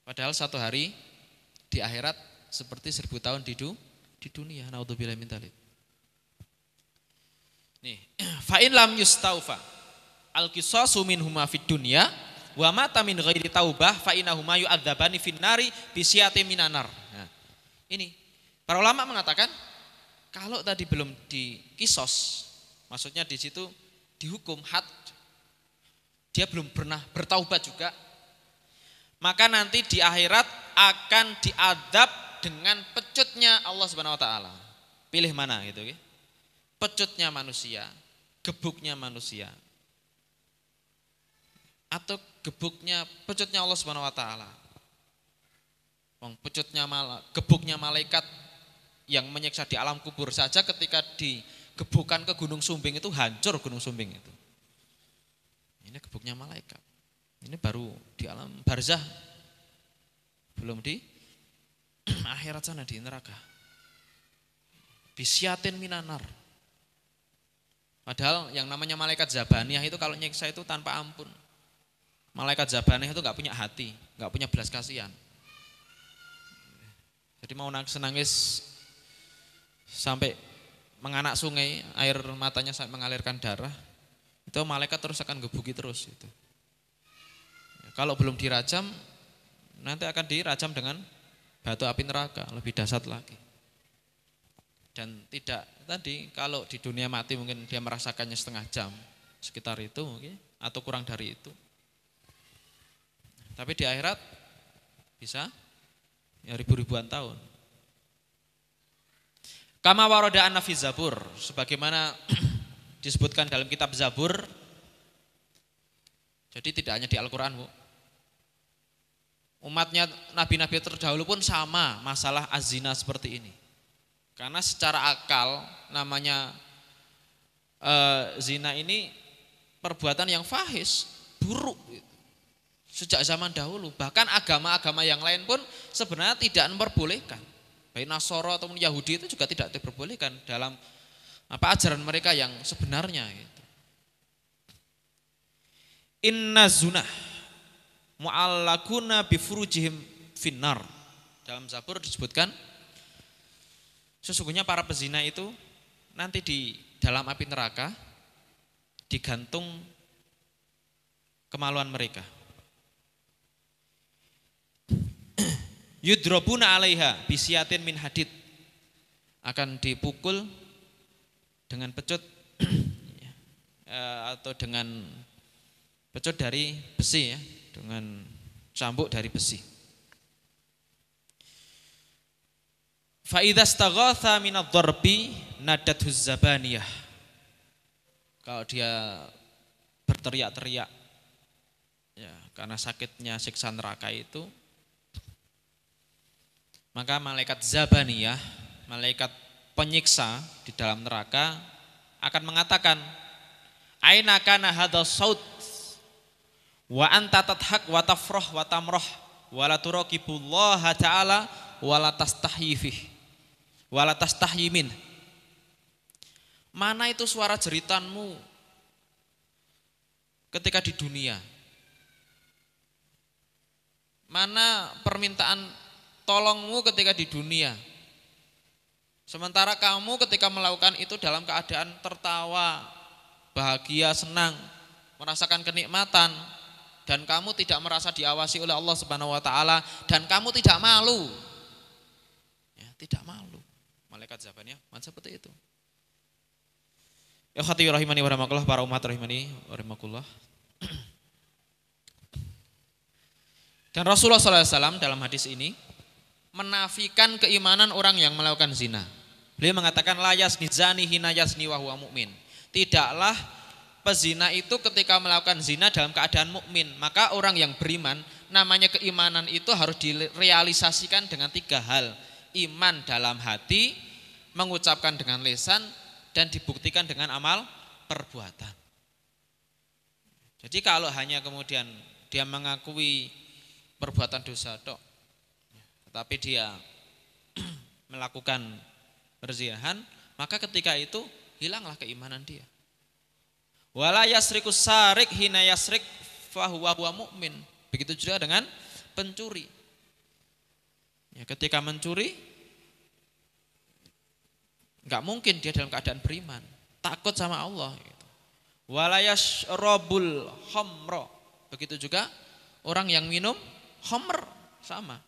A: Padahal 1 hari di akhirat seperti 1000 tahun di dunia. Naudzubillahi min dzalik. Nih, fa in lam yustaufa al-qisasu minhuma fid dunya wa mata min ghairi taubah fa innahuma yu'adzabani fin nari bi syiatin minan nar. Nah, ini para ulama mengatakan kalau tadi belum dikisos, maksudnya di situ dihukum had, dia belum pernah bertaubat juga, maka nanti di akhirat akan diadab dengan pecutnya Allah Subhanahu Wa Taala. Pilih mana gitu, okay? Pecutnya manusia, gebuknya manusia, atau pecutnya Allah Subhanahu Wa Taala. Gebuknya malaikat yang menyiksa di alam kubur saja ketika digebukkan ke Gunung Sumbing itu hancur Gunung Sumbing itu. Ini gebuknya malaikat. Ini baru di alam barzah, belum di akhirat sana di neraka. Bisyatin minanar. Padahal yang namanya malaikat Zabaniyah itu kalau nyiksa itu tanpa ampun. Malaikat Zabaniyah itu nggak punya hati, nggak punya belas kasihan. Jadi mau nangis sampai menganak sungai, air matanya sampai mengalirkan darah, itu malaikat terus akan gebuki terus itu. Kalau belum dirajam, nanti akan dirajam dengan batu api neraka, lebih dahsyat lagi. Dan tidak tadi, kalau di dunia mati mungkin dia merasakannya setengah jam, sekitar itu mungkin, atau kurang dari itu. Tapi di akhirat bisa ya ribu-ribuan tahun. Kama warada anna fi Zabur, sebagaimana disebutkan dalam kitab Zabur. Jadi tidak hanya di Al-Qur'an, Bu. Umatnya nabi-nabi terdahulu pun sama masalah azina seperti ini. Karena secara akal namanya zina ini perbuatan yang fahis, buruk sejak zaman dahulu. Bahkan agama-agama yang lain pun sebenarnya tidak memperbolehkan. Baik Nasara ataupun Yahudi itu juga tidak diperbolehkan dalam ajaran mereka yang sebenarnya. Inna zunah mu'allakuna bifurujihim finnar. Dalam Zabur disebutkan sesungguhnya para pezina itu nanti di dalam api neraka digantung kemaluan mereka. Yudrobuna alaiha bisyatin min hadid, akan dipukul dengan pecut atau dengan pecut dari besi ya, dengan cambuk dari besi. Fa idza istaghatha min adh-dharbi nadathu zabaniyah. Kalau dia berteriak-teriak ya, karena sakitnya siksa neraka itu, maka malaikat zabaniyah, malaikat penyiksa di dalam neraka akan mengatakan, aina kana hadzal saut wa anta tadhak wa tafrah wa tamrah wa la turaqibullaha ta'ala wa la tastahyi fih wa la tastahyi min. Mana itu suara jeritanmu ketika di dunia? Mana permintaan tolongmu ketika di dunia? Sementara kamu ketika melakukan itu dalam keadaan tertawa, bahagia, senang, merasakan kenikmatan, dan kamu tidak merasa diawasi oleh Allah Subhanahu wa taala, dan kamu tidak malu. Ya, tidak malu. Malaikat Zabaniyah seperti itu. Ya khati rahimani wa rahimakumullah, para umat rahimani wa rahimakumullah. Dan Rasulullah SAW dalam hadis ini menafikan keimanan orang yang melakukan zina. Beliau mengatakan la yazni zani hina yazni wa huwa mu'min. Tidaklah pezina itu ketika melakukan zina dalam keadaan mukmin. Maka orang yang beriman, namanya keimanan itu harus direalisasikan dengan 3 hal. Iman dalam hati, mengucapkan dengan lisan, dan dibuktikan dengan amal perbuatan. Jadi kalau hanya kemudian dia mengakui perbuatan dosa tok, tetapi dia melakukan perzinahan, maka ketika itu hilanglah keimanan dia. Wala yasrikus sarik hina yasrik fahuwa mu'min. Begitu juga dengan pencuri. Ya, ketika mencuri, enggak mungkin dia dalam keadaan beriman, takut sama Allah. Wala yashrabul khamra. Begitu juga orang yang minum khamr, sama,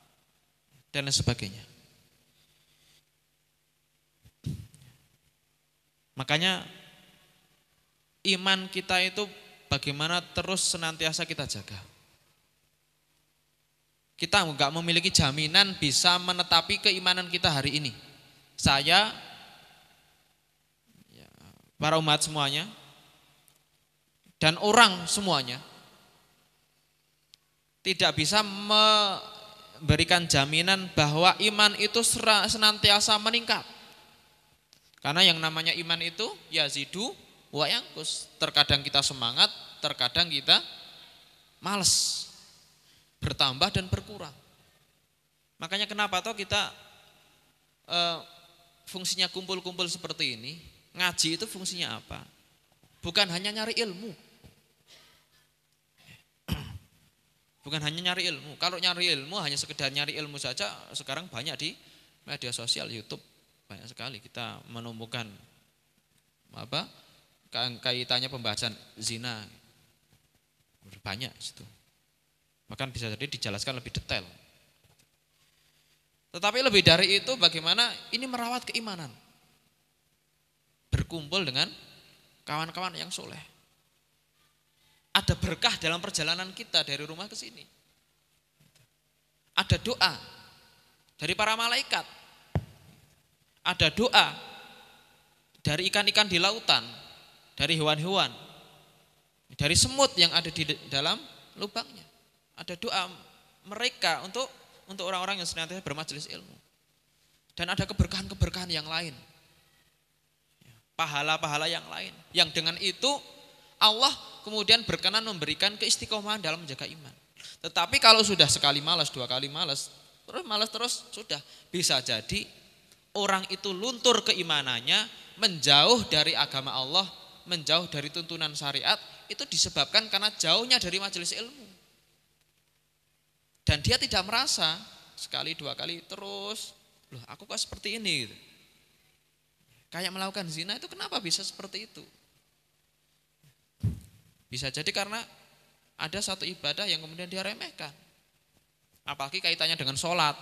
A: dan lain sebagainya. Makanya iman kita itu bagaimana terus senantiasa kita jaga. Kita enggak memiliki jaminan bisa menetapi keimanan kita hari ini. Saya, para umat semuanya, dan orang semuanya tidak bisa memberikan jaminan bahwa iman itu senantiasa meningkat. Karena yang namanya iman itu yazidu wa yanqus. Terkadang kita semangat, terkadang kita malas, bertambah dan berkurang. Makanya kenapa toh kita fungsinya kumpul-kumpul seperti ini. Ngaji itu fungsinya apa? Bukan hanya nyari ilmu. Bukan hanya nyari ilmu. Kalau nyari ilmu hanya sekedar nyari ilmu saja, sekarang banyak di media sosial, YouTube, banyak sekali kita menemukan kaitannya pembahasan zina. Banyak situ. Bahkan bisa jadi dijelaskan lebih detail. Tetapi lebih dari itu, bagaimana ini merawat keimanan. Berkumpul dengan kawan-kawan yang soleh. Ada berkah dalam perjalanan kita dari rumah ke sini. Ada doa dari para malaikat. Ada doa dari ikan-ikan di lautan, dari hewan-hewan, dari semut yang ada di dalam lubangnya. Ada doa mereka untuk orang-orang yang senantiasa bermajelis ilmu. Dan ada keberkahan-keberkahan yang lain. Pahala-pahala yang lain. Yang dengan itu Allah kemudian berkenan memberikan keistiqomahan dalam menjaga iman. Tetapi kalau sudah sekali malas, 2 kali malas terus sudah bisa jadi orang itu luntur keimanannya, menjauh dari agama Allah, menjauh dari tuntunan syariat, itu disebabkan karena jauhnya dari majelis ilmu. Dan dia tidak merasa sekali 2 kali terus, loh aku kok seperti ini gitu. Kayak melakukan zina itu kenapa bisa seperti itu? Bisa jadi karena ada satu ibadah yang kemudian dia remehkan. Apalagi kaitannya dengan sholat.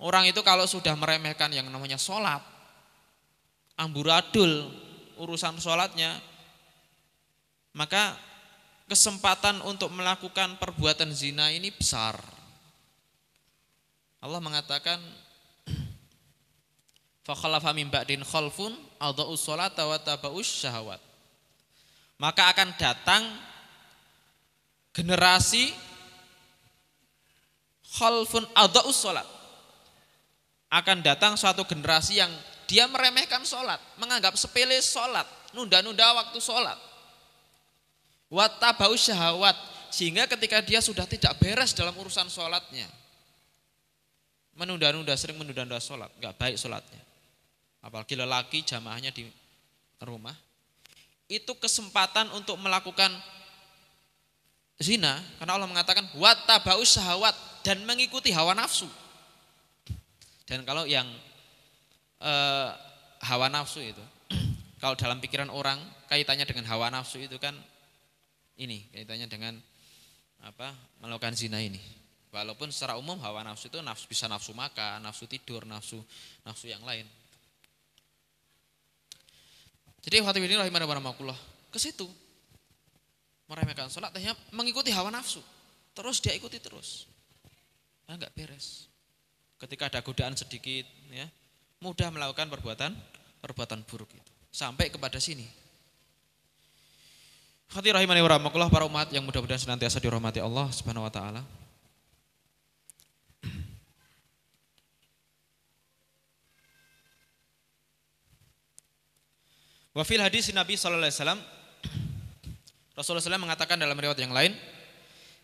A: Orang itu kalau sudah meremehkan yang namanya sholat, amburadul urusan sholatnya, maka kesempatan untuk melakukan perbuatan zina ini besar. Allah mengatakan fa khalafa min ba'din khalfun adha'us sholata wa taba'us syahawat. Maka akan datang generasi khalfun adha'us sholat. Akan datang suatu generasi yang dia meremehkan sholat, menganggap sepele sholat, nunda-nunda waktu sholat. Wa taba'us syahawat, sehingga ketika dia sudah tidak beres dalam urusan sholatnya, menunda-nunda, sering menunda-nunda sholat, enggak baik sholatnya. Apalagi lelaki jamaahnya di rumah, itu kesempatan untuk melakukan zina, karena Allah mengatakan wattaba'us syahawat, dan mengikuti hawa nafsu. Dan kalau yang hawa nafsu itu, kalau dalam pikiran orang kaitannya dengan hawa nafsu itu kan ini kaitannya dengan melakukan zina ini. Walaupun secara umum hawa nafsu itu bisa nafsu makan, nafsu tidur, nafsu yang lain. Jadi hadirin rahimanallah, ke situ meremehkan sholat, hanya mengikuti hawa nafsu, terus dia ikuti terus, enggak beres. Ketika ada godaan sedikit, ya mudah melakukan perbuatan buruk itu sampai kepada sini. Hadirin rahimanallah, para umat yang mudah-mudahan senantiasa dirahmati Allah Subhanahu wa taala. Wa fil hadis Nabi sallallahu alaihi wasallam, Rasulullah SAW mengatakan dalam riwayat yang lain,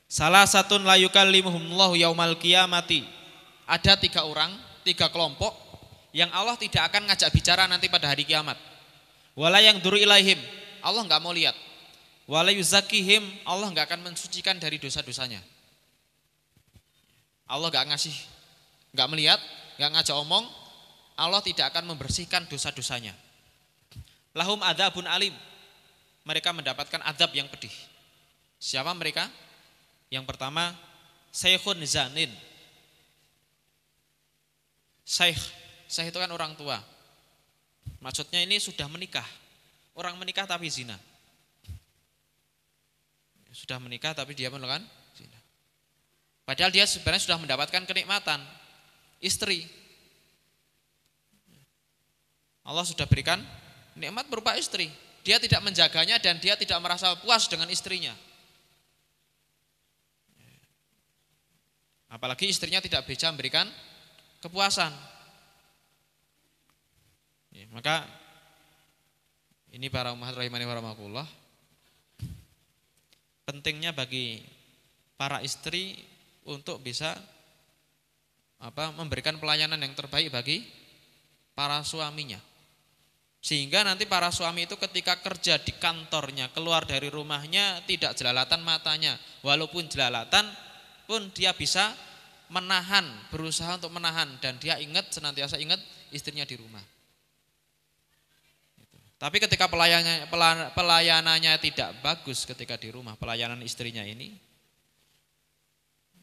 A: salah satun la yukallimuhumullahu yaumal qiyamati. Ada 3 orang, 3 kelompok yang Allah tidak akan ngajak bicara nanti pada hari kiamat. Wala yang duru ilaihim, Allah enggak mau lihat. Wala yuzakihim, Allah enggak akan mensucikan dari dosa-dosanya. Allah enggak melihat, enggak ngajak omong, Allah tidak akan membersihkan dosa-dosanya. Lahum adzabun alim, mereka mendapatkan azab yang pedih. Siapa mereka? Yang pertama, syekhun zanin. Syekh itu kan orang tua. Maksudnya ini sudah menikah. Orang menikah tapi zina. Sudah menikah tapi dia melakukan zina. Padahal dia sebenarnya sudah mendapatkan kenikmatan istri. Allah sudah berikan nikmat berupa istri. Dia tidak menjaganya dan dia tidak merasa puas dengan istrinya. Apalagi istrinya tidak bisa memberikan kepuasan. Ya, maka ini para umat rahimani wa rahmatullah, pentingnya bagi para istri untuk bisa memberikan pelayanan yang terbaik bagi para suaminya. Sehingga nanti para suami itu ketika kerja di kantornya, keluar dari rumahnya tidak jelalatan matanya. Walaupun jelalatan pun dia bisa berusaha untuk menahan, dan dia senantiasa ingat istrinya di rumah. Tapi ketika pelayanannya tidak bagus ketika di rumah, pelayanan istrinya ini,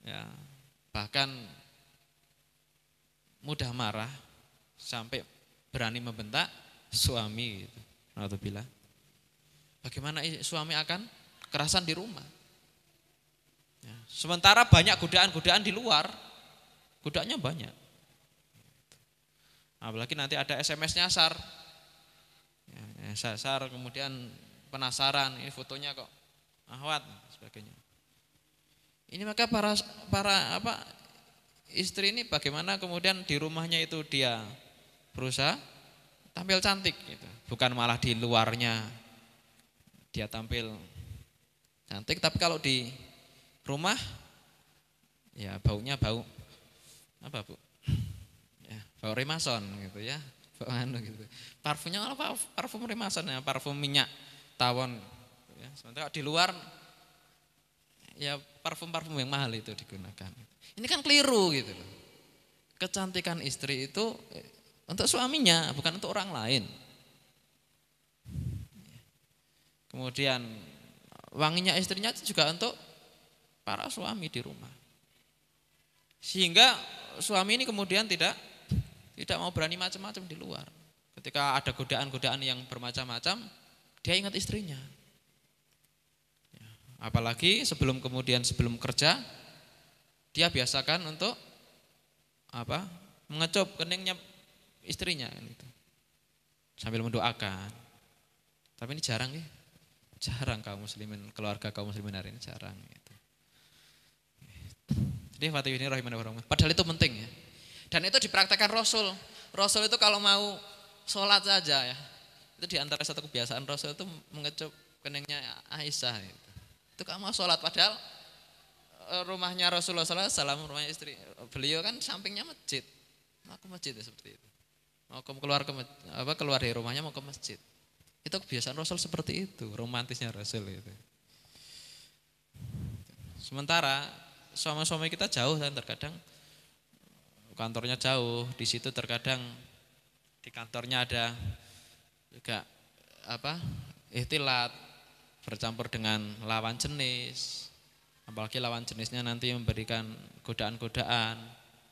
A: ya bahkan mudah marah sampai berani membentak suami gitu. Alhamdulillah. Bagaimana suami akan kekerasan di rumah? Ya, sementara banyak godaan-godaan di luar, godaannya banyak. Apalagi nanti ada SMS nyasar, ya, nyasar kemudian penasaran, ini fotonya kok ahwat, sebagainya. Ini maka para istri ini bagaimana kemudian di rumahnya itu dia berusaha tampil cantik, gitu. Bukan malah di luarnya dia tampil cantik, tapi kalau di rumah ya baunya bau apa bu? Ya, bau remason gitu ya, bau gitu. Parfumnya apa? Parfum remason ya, parfum minyak tawon. Ya, sementara di luar ya parfum-parfum yang mahal itu digunakan. Ini kan keliru gitu loh. Kecantikan istri itu untuk suaminya, bukan untuk orang lain. Kemudian wanginya istrinya juga untuk para suami di rumah. Sehingga suami ini kemudian tidak mau berani macam-macam di luar. Ketika ada godaan-godaan yang bermacam-macam, dia ingat istrinya. Apalagi sebelum kerja, dia biasakan untuk mengecup keningnya istrinya kan gitu. Sambil mendoakan. Tapi ini jarang ya. Jarang kaum muslimin, keluarga kaum muslimin hari ini jarang gitu. Jadi Fatihini rahimahullah. Padahal itu penting ya. Dan itu dipraktekkan Rasul. Rasul itu kalau mau sholat saja ya. Itu diantara satu kebiasaan Rasul itu mengecup keningnya Aisyah gitu. Itu kalau mau sholat padahal rumahnya Rasulullah SAW, rumahnya istri beliau kan sampingnya masjid. Mau ke masjid ya seperti itu. Mau keluar dari rumahnya mau ke masjid. Itu kebiasaan Rasul seperti itu, romantisnya Rasul itu. Sementara suami-suami kita jauh kan terkadang kantornya jauh, di situ terkadang di kantornya ada juga ihtilat bercampur dengan lawan jenis. Apalagi lawan jenisnya nanti memberikan godaan-godaan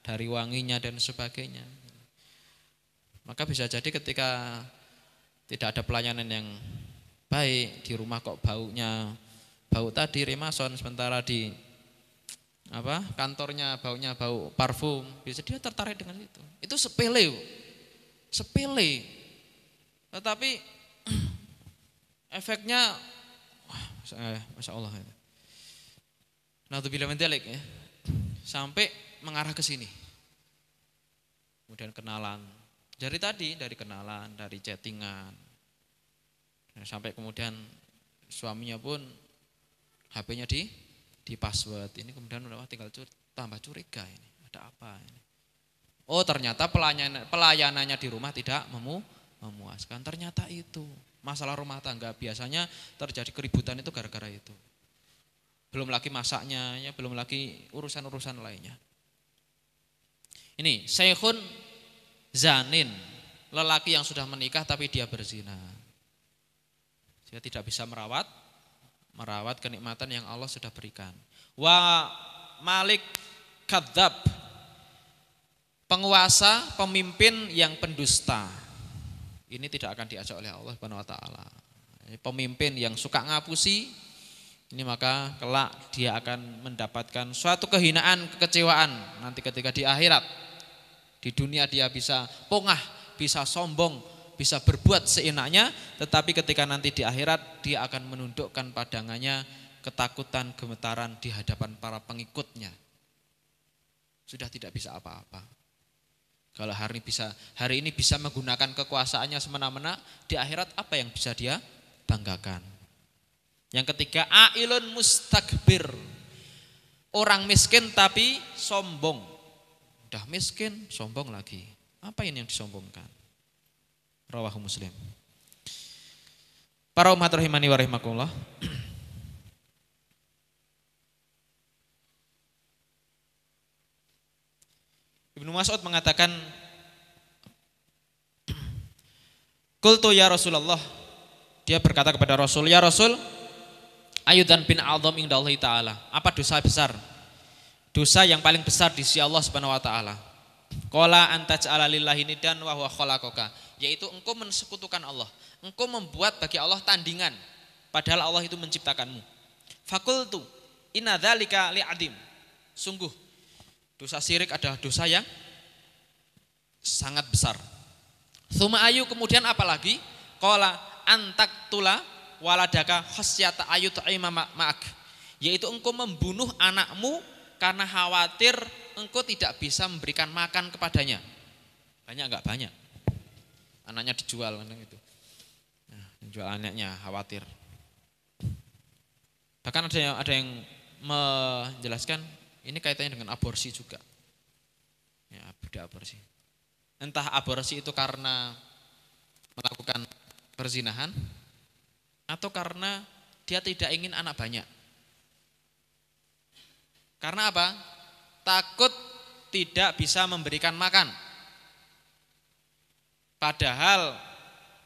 A: dari wanginya dan sebagainya. Maka bisa jadi ketika tidak ada pelayanan yang baik di rumah kok bau tadi remason, sementara di kantornya baunya bau parfum, bisa dia tertarik dengan itu. Itu sepele. Tetapi efeknya Masya Allah. Naudzubillah min dzalik ya. Sampai mengarah ke sini. Kemudian kenalan. Dari kenalan, dari chattingan. Sampai kemudian suaminya pun HP-nya di password. Ini kemudian tinggal tambah curiga ini. Ada apa ini? Oh, ternyata pelayanannya di rumah tidak memuaskan. Ternyata itu masalah rumah tangga. Biasanya terjadi keributan itu gara-gara itu. Belum lagi masaknya, ya, belum lagi urusan-urusan lainnya. Ini syekhun zanin, lelaki yang sudah menikah tapi dia berzina. Dia tidak bisa merawat kenikmatan yang Allah sudah berikan. Wa malik kadzab, penguasa, pemimpin yang pendusta. Ini tidak akan diajak oleh Allah Subhanahu wa taala. Pemimpin yang suka ngapusi, ini maka kelak dia akan mendapatkan suatu kehinaan, kekecewaan nanti ketika di akhirat. Di dunia dia bisa pongah, bisa sombong, bisa berbuat seenaknya, tetapi ketika nanti di akhirat dia akan menundukkan pandangannya, ketakutan, gemetaran di hadapan para pengikutnya. Sudah tidak bisa apa-apa. Kalau hari ini bisa menggunakan kekuasaannya semena-mena, di akhirat apa yang bisa dia banggakan? Yang ketiga, ailun mustakbir, orang miskin tapi sombong. Udah miskin, sombong lagi. Apa ini yang disombongkan? Rawahu Muslim. Para umat rahimani wa rahimakumullah. Ibnu Mas'ud mengatakan, qultu ya Rasulullah. Dia berkata kepada Rasul, ya Rasul, ayudan bin a'dzam indallahi ta'ala. Apa dosa besar? Dosa yang paling besar di sisi Allah Subhanahu wa taala. Qala antaj'ala lillahi nidan wa huwa khalaqaka, yaitu engkau mensekutukan Allah. Engkau membuat bagi Allah tandingan padahal Allah itu menciptakanmu. Fakultu inna dzalika li'adim. Sungguh dosa syirik adalah dosa yang sangat besar. Tsumma ayu, kemudian apalagi? Qala antaktula waladaka khasyata ayut'ima ma'ak, yaitu engkau membunuh anakmu karena khawatir engkau tidak bisa memberikan makan kepadanya. Banyak enggak? Banyak. Anaknya dijual gitu. Nah, menjual anaknya khawatir. Bahkan ada yang menjelaskan ini kaitannya dengan aborsi juga. Ya, beda aborsi. Entah aborsi itu karena melakukan perzinahan atau karena dia tidak ingin anak banyak. Karena apa? Takut tidak bisa memberikan makan. Padahal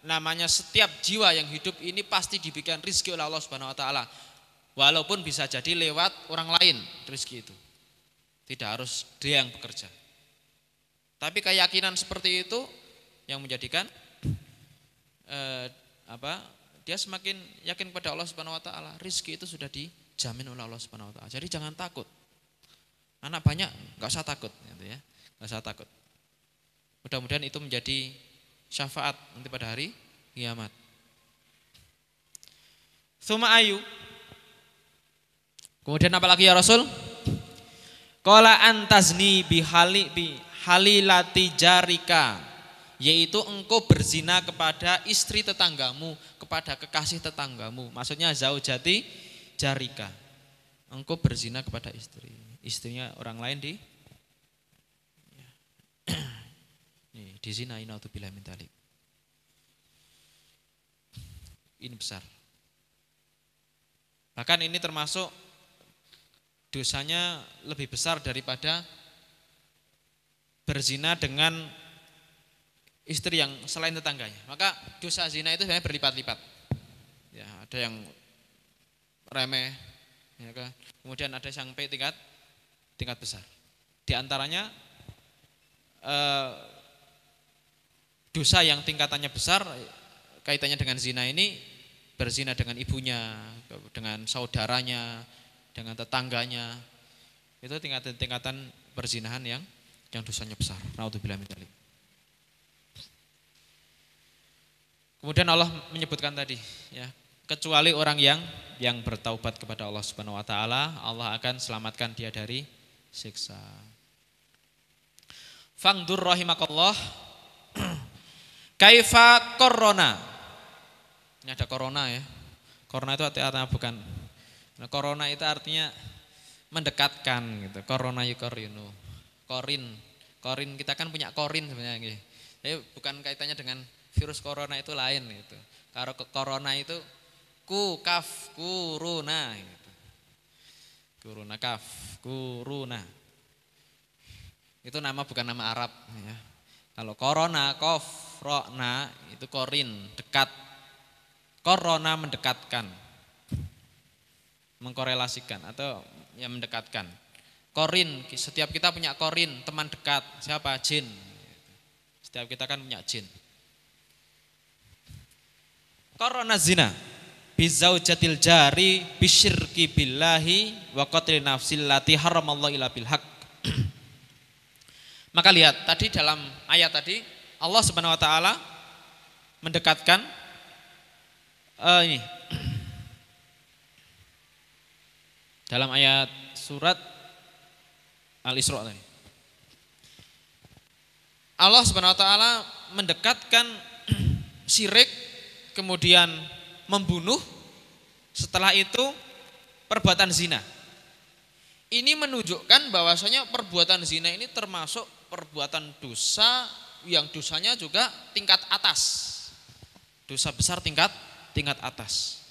A: namanya setiap jiwa yang hidup ini pasti diberikan rizki oleh Allah Subhanahu wa taala. Walaupun bisa jadi lewat orang lain rizki itu. Tidak harus dia yang bekerja. Tapi keyakinan seperti itu yang menjadikan dia semakin yakin pada Allah Subhanahu wa taala. Rizki itu sudah dijamin oleh Allah Subhanahu wa taala. Jadi jangan takut. Anak banyak enggak usah takut gitu ya. Enggak usah takut. Mudah-mudahan itu menjadi syafaat nanti pada hari kiamat. Suma ayu. Kemudian apa lagi ya Rasul? Qala antazni bi halilati jarika, yaitu engkau berzina kepada istri tetanggamu, kepada kekasih tetanggamu. Maksudnya zaujati jarika. Engkau berzina kepada istrinya orang lain di zina, naudzubillah min dzalik. Ini besar. Bahkan ini termasuk dosanya lebih besar daripada berzina dengan istri yang selain tetangganya. Maka dosa zina itu sebenarnya berlipat-lipat. Ya, ada yang remeh, ya kan? Kemudian ada yang sampai tingkat besar. Di antaranya dosa yang tingkatannya besar kaitannya dengan zina ini, berzina dengan ibunya, dengan saudaranya, dengan tetangganya. Itu tingkatan perzinahan yang dosanya besar. Naudzubillah min dzalik. Kemudian Allah menyebutkan tadi, ya, kecuali orang yang bertaubat kepada Allah Subhanahu wa taala, Allah akan selamatkan dia dari siksa. Fangdur rahimakallah. Kaifa korona. Ini ada corona ya. Corona itu artinya bukan. Nah, corona itu artinya mendekatkan gitu. Corona yukorinu. Korin kita kan punya korin sebenarnya gitu. Jadi bukan kaitannya dengan virus corona itu lain gitu. Kalau corona itu kaf kuruna gitu. Kuruna kaf kuruna. Itu nama bukan nama Arab ya. Kalau corona, kof, rokna itu korin, dekat. Corona mendekatkan, mengkorelasikan atau ya mendekatkan. Korin, setiap kita punya korin, teman dekat. Siapa? Jin. Setiap kita kan punya jin. Corona zina, bizaujatil jari, bisyirki billahi, wa qatli nafsil lati haramallahu illa bil haqq. Maka lihat tadi dalam ayat tadi Allah Subhanahu wa taala mendekatkan ini dalam ayat surat Al-Isra tadi. Allah Subhanahu wa taala mendekatkan syirik, kemudian membunuh, setelah itu perbuatan zina. Ini menunjukkan bahwasanya perbuatan zina ini termasuk perbuatan dosa yang dosanya juga tingkat atas. Dosa besar tingkat atas.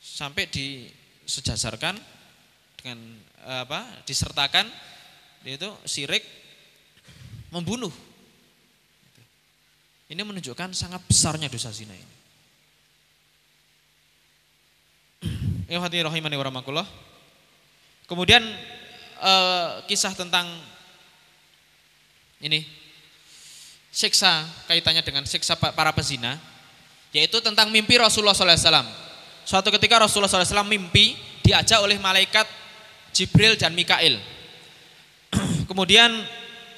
A: Sampai disejasarkan dengan disertakan yaitu syirik membunuh. Ini menunjukkan sangat besarnya dosa zina ini. Rahimani wa rahmakumullah. Kemudian kisah tentang ini siksa, kaitannya dengan siksa para pezina, yaitu tentang mimpi Rasulullah SAW. Suatu ketika Rasulullah SAW mimpi diajak oleh malaikat Jibril dan Mikail. Kemudian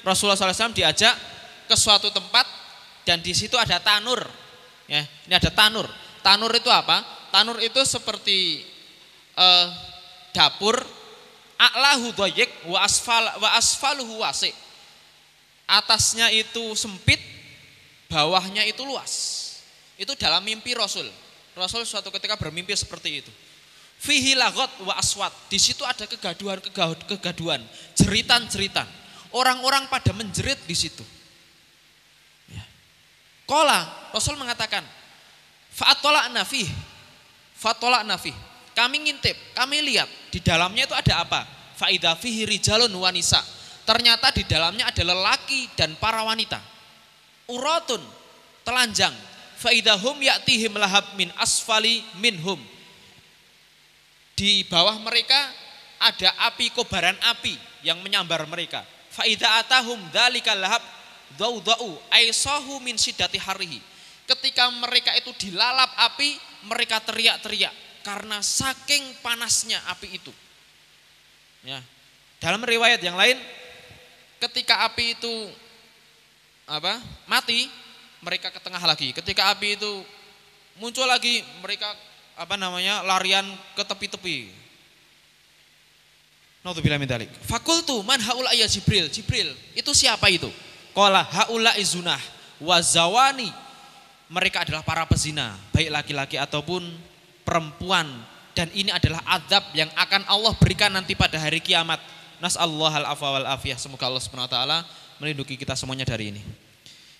A: Rasulullah SAW diajak ke suatu tempat dan di situ ada tanur. Ya, ini ada tanur. Tanur itu apa? Tanur itu seperti dapur, a'lahu dhayyik wa asfaluhu wasi'. Atasnya itu sempit, bawahnya itu luas. Itu dalam mimpi Rasul. Rasul suatu ketika bermimpi seperti itu. Fihi laghat wa aswat. Di situ ada kegaduhan, jeritan-jeritan. Orang-orang pada menjerit di situ. Ya. Qala, Rasul mengatakan, fa'atola'na fih. Kami ngintip, kami lihat di dalamnya itu ada apa? Fa'idha fihi rijalun wa nisa. Ternyata di dalamnya ada lelaki dan para wanita. Uratun, telanjang. Fa'idhahum ya'tihim lahab min asfali minhum. Di bawah mereka ada api, kobaran api yang menyambar mereka. Fa'idha atahum dhalikal lahab dhaudha'u aisahu min siddati harihi. Ketika mereka itu dilalap api, mereka teriak-teriak karena saking panasnya api itu. Ya. Dalam riwayat yang lain, Ketika api itu mati, mereka ke tengah lagi. Ketika api itu muncul lagi, mereka larian ke tepi-tepi. Naudzubillah min dzalik. Fakultu man haula ya Jibril. Jibril, itu siapa itu? Qala haula izunah wa zawani. Mereka adalah para pezina, baik laki-laki ataupun perempuan, dan ini adalah azab yang akan Allah berikan nanti pada hari kiamat. Nas'allahal afwa wal afiyah. Semoga Allah Subhanahu wa taala melindungi kita semuanya dari ini.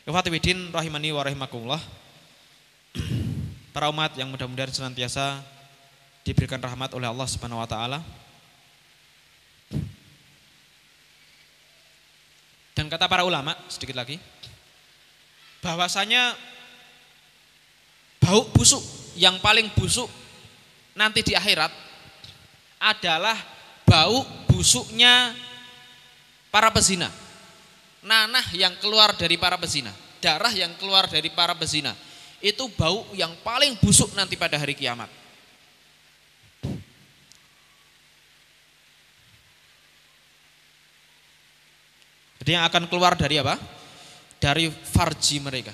A: Ikhwatiddin rahimani wa rahimakumullah. Para umat yang mudah-mudahan senantiasa diberikan rahmat oleh Allah Subhanahu wa taala. Dan kata para ulama sedikit lagi, bahwasanya bau busuk yang paling busuk nanti di akhirat adalah bau busuknya para pezina. Nanah yang keluar dari para pezina, darah yang keluar dari para pezina, itu bau yang paling busuk nanti pada hari kiamat. Jadi yang akan keluar dari apa? Dari farji mereka.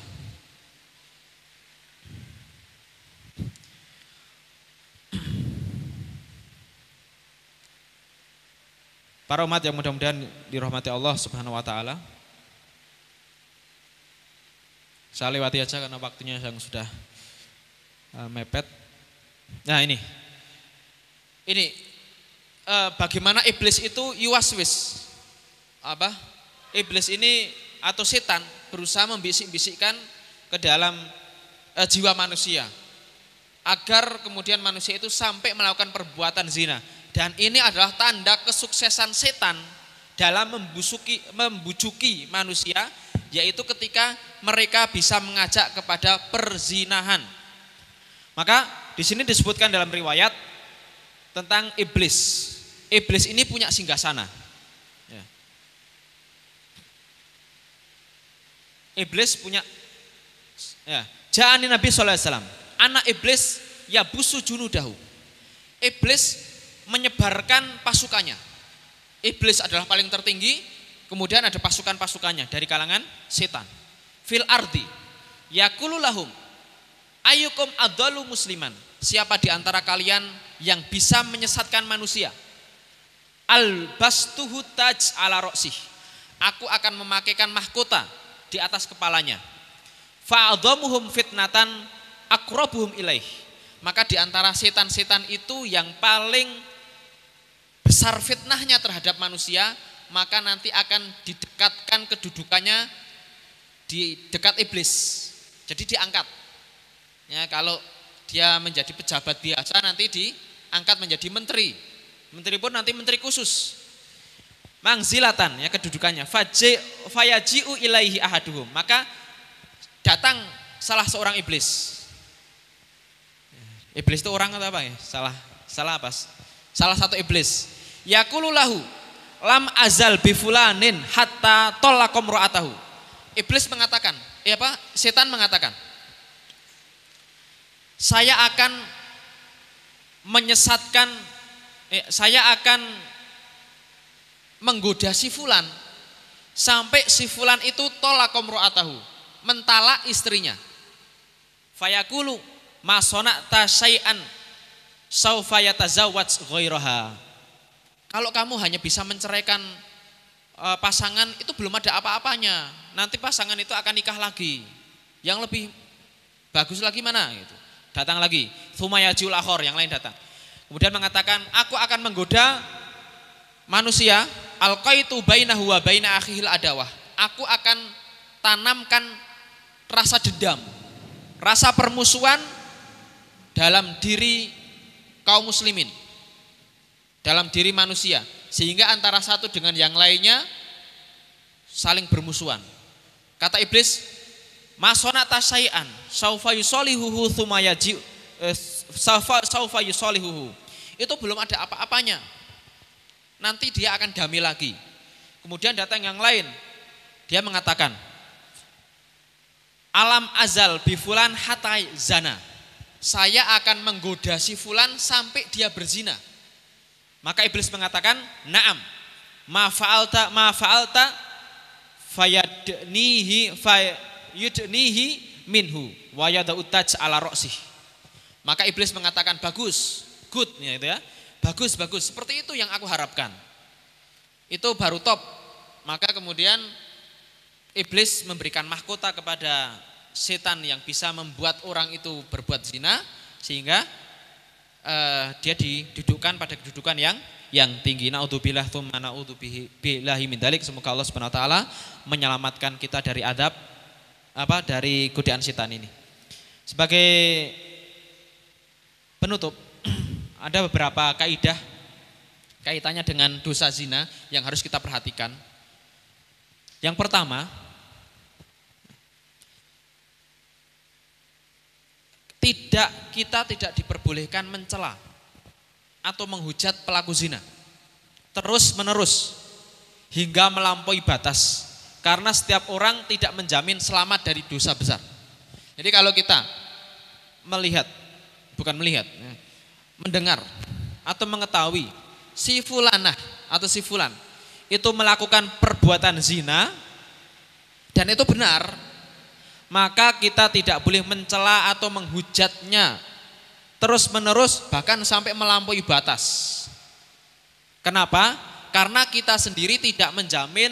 A: Para umat yang mudah-mudahan dirahmati Allah Subhanahu wa taala. Saya lewati aja karena waktunya yang sudah mepet. Nah ini bagaimana iblis itu yuwaswis. Iblis ini atau setan berusaha membisik-bisikkan ke dalam jiwa manusia agar kemudian manusia itu sampai melakukan perbuatan zina. Dan ini adalah tanda kesuksesan setan dalam membujuki manusia, yaitu ketika mereka bisa mengajak kepada perzinahan. Maka di sini disebutkan dalam riwayat tentang iblis. Iblis ini punya singgasana. Iblis punya Ja'ani Nabi sallallahu alaihi wasallam. Anak iblis ya busu junudahu. Iblis menyebarkan pasukannya. Iblis adalah paling tertinggi, kemudian ada pasukan-pasukannya dari kalangan setan. Fil ardi yaqulu lahum ayyukum adallu musliman. Siapa di antara kalian yang bisa menyesatkan manusia? Albastuhu taj ala ra'sih. Aku akan memakaikan mahkota di atas kepalanya. Fa'adhamuhum fitnatan aqrabuhum ilaih. Maka di antara setan-setan itu yang paling besar fitnahnya terhadap manusia, maka nanti akan didekatkan kedudukannya di dekat iblis. Jadi diangkat. Ya, kalau dia menjadi pejabat biasa nanti diangkat menjadi menteri. Menteri pun nanti menteri khusus. Mangzilatan ya kedudukannya. Fayaji'u ilaihi ahaduhum. Maka datang salah seorang iblis. Iblis itu orang atau apa ya? Salah apa? Salah satu iblis. Yaqulu lahu lam azal bifulanin hatta tallaqam ra'atahu. Iblis mengatakan, setan mengatakan, saya akan menyesatkan, saya akan menggoda si fulan sampai si fulan itu tallaqam ra'atahu, mentalak istrinya. Fayaqulu ma sana'ta syai'an saufa yatazawwaj ghairaha. Kalau kamu hanya bisa menceraikan pasangan, itu belum ada apa-apanya. Nanti pasangan itu akan nikah lagi. Yang lebih bagus lagi mana? Gitu. Datang lagi. Thumayajul akhor, yang lain datang. Kemudian mengatakan, aku akan menggoda manusia. Alqaitu bainahu wa baina akhihil adawah. Aku akan tanamkan rasa dendam, rasa permusuhan dalam diri kaum muslimin, dalam diri manusia, sehingga antara satu dengan yang lainnya saling bermusuhan. Kata iblis, masonata syai'an saufa yusolihuhu thumayaji saufa yusolihuhu. Itu belum ada apa-apanya, nanti dia akan damai lagi. Kemudian datang yang lain, dia mengatakan, alam azal bifulan hatai zana. Saya akan menggoda si fulan sampai dia berzina. Maka iblis mengatakan, "Na'am, ma fa'alta fayudnihi minhu wa yada'u taj ala ra'sih. Maka iblis mengatakan bagus, good ya, itu ya. Bagus, seperti itu yang aku harapkan. Itu baru top. Maka kemudian iblis memberikan mahkota kepada setan yang bisa membuat orang itu berbuat zina, sehingga dia didudukkan pada kedudukan yang tinggi. Naudzubillah tsumma naudzubillahi min dzalik. Semoga Allah Subhanahu wa taala menyelamatkan kita dari adab dari godaan setan ini. Sebagai penutup, ada beberapa kaidah kaitannya dengan dosa zina yang harus kita perhatikan. Yang pertama, kita tidak diperbolehkan mencela atau menghujat pelaku zina terus menerus hingga melampaui batas, karena setiap orang tidak menjamin selamat dari dosa besar. Jadi kalau kita mendengar atau mengetahui si fulanah atau si fulan itu melakukan perbuatan zina dan itu benar, maka kita tidak boleh mencela atau menghujatnya terus menerus bahkan sampai melampaui batas. Kenapa? Karena kita sendiri tidak menjamin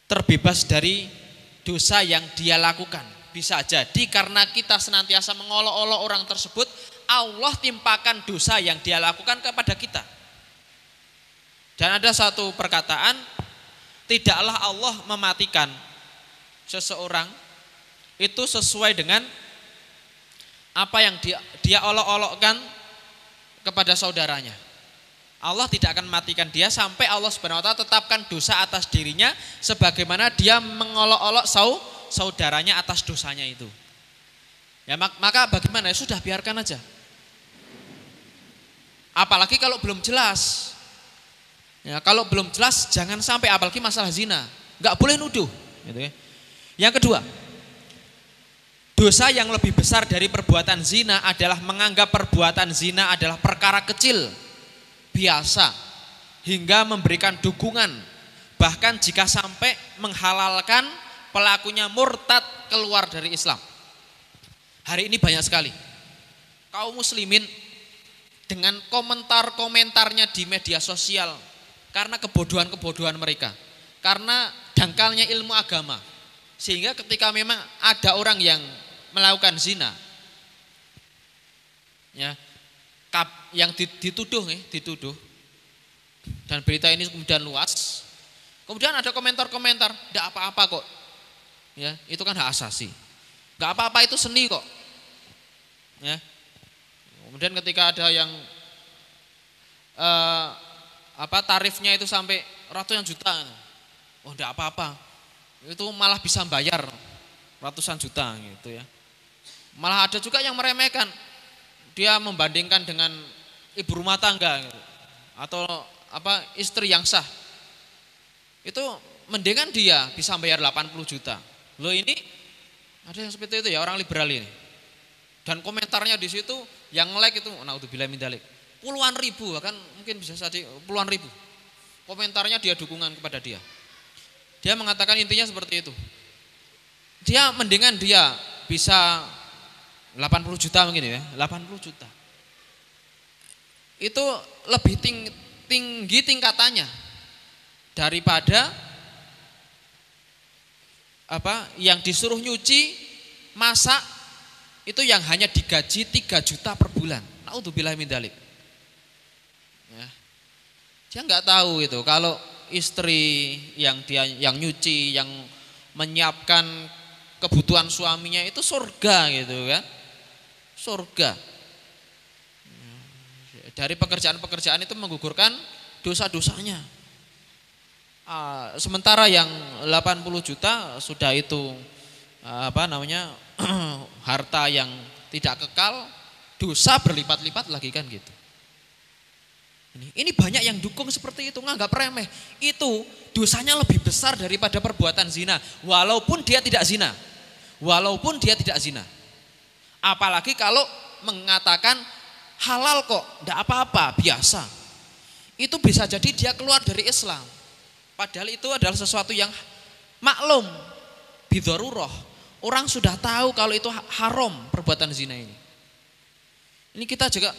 A: terbebas dari dosa yang dia lakukan. Bisa jadi karena kita senantiasa mengolok-olok orang tersebut, Allah timpakan dosa yang dia lakukan kepada kita. Dan ada satu perkataan, tidaklah Allah mematikan seseorang itu sesuai dengan apa yang dia olok-olokkan kepada saudaranya. Allah tidak akan mematikan dia sampai Allah Subhanahu wa taala tetapkan dosa atas dirinya sebagaimana dia mengolok-olok saudaranya atas dosanya itu. Ya maka bagaimana? Ya sudah, biarkan aja. Apalagi kalau belum jelas. Ya, kalau belum jelas jangan sampai, apalagi masalah zina. Enggak boleh nuduh, gitu ya. Yang kedua, dosa yang lebih besar dari perbuatan zina adalah menganggap perbuatan zina adalah perkara kecil, biasa, hingga memberikan dukungan, bahkan jika sampai menghalalkan pelakunya murtad keluar dari Islam. Hari ini banyak sekali kaum muslimin dengan komentar-komentarnya di media sosial karena kebodohan-kebodohan mereka, karena dangkalnya ilmu agama, sehingga ketika memang ada orang yang melakukan zina, ya, yang dituduh, dan berita ini kemudian luas, kemudian ada komentar-komentar, tidak apa-apa kok, ya, itu kan hak asasi, nggak apa-apa, itu seni kok, ya. Kemudian ketika ada yang tarifnya itu sampai ratusan juta, oh tidak apa-apa, itu malah bisa bayar ratusan juta gitu ya. Malah ada juga yang meremehkan, dia membandingkan dengan ibu rumah tangga gitu, atau istri yang sah, itu mendingan dia bisa bayar 80 juta. Loh, ini ada yang seperti itu ya, orang liberal ini. Dan komentarnya di situ yang like itu naudzubillah min dzalik, puluhan ribu, bahkan mungkin bisa saja puluhan ribu. Komentarnya dia dukungan kepada dia. Dia mengatakan intinya seperti itu. Dia mendingan dia bisa 80 juta mungkin ya, 80 juta. Itu lebih tinggi tingkatannya daripada yang disuruh nyuci, masak, itu yang hanya digaji 3 juta per bulan. Naudzubillah min dzalik. Ya. Dia nggak tahu itu kalau istri yang nyuci, yang menyiapkan kebutuhan suaminya itu surga gitu kan. Surga. Dari pekerjaan-pekerjaan itu menggugurkan dosa-dosanya. Sementara yang 80 juta sudah itu harta yang tidak kekal, dosa berlipat-lipat lagi kan gitu. Ini banyak yang dukung seperti itu, nganggap remeh. Itu dosanya lebih besar daripada perbuatan zina, walaupun dia tidak zina. Apalagi kalau mengatakan halal kok, tidak apa-apa, biasa. Itu bisa jadi dia keluar dari Islam. Padahal itu adalah sesuatu yang maklum, bidharurah. Orang sudah tahu kalau itu haram perbuatan zina ini. Ini kita juga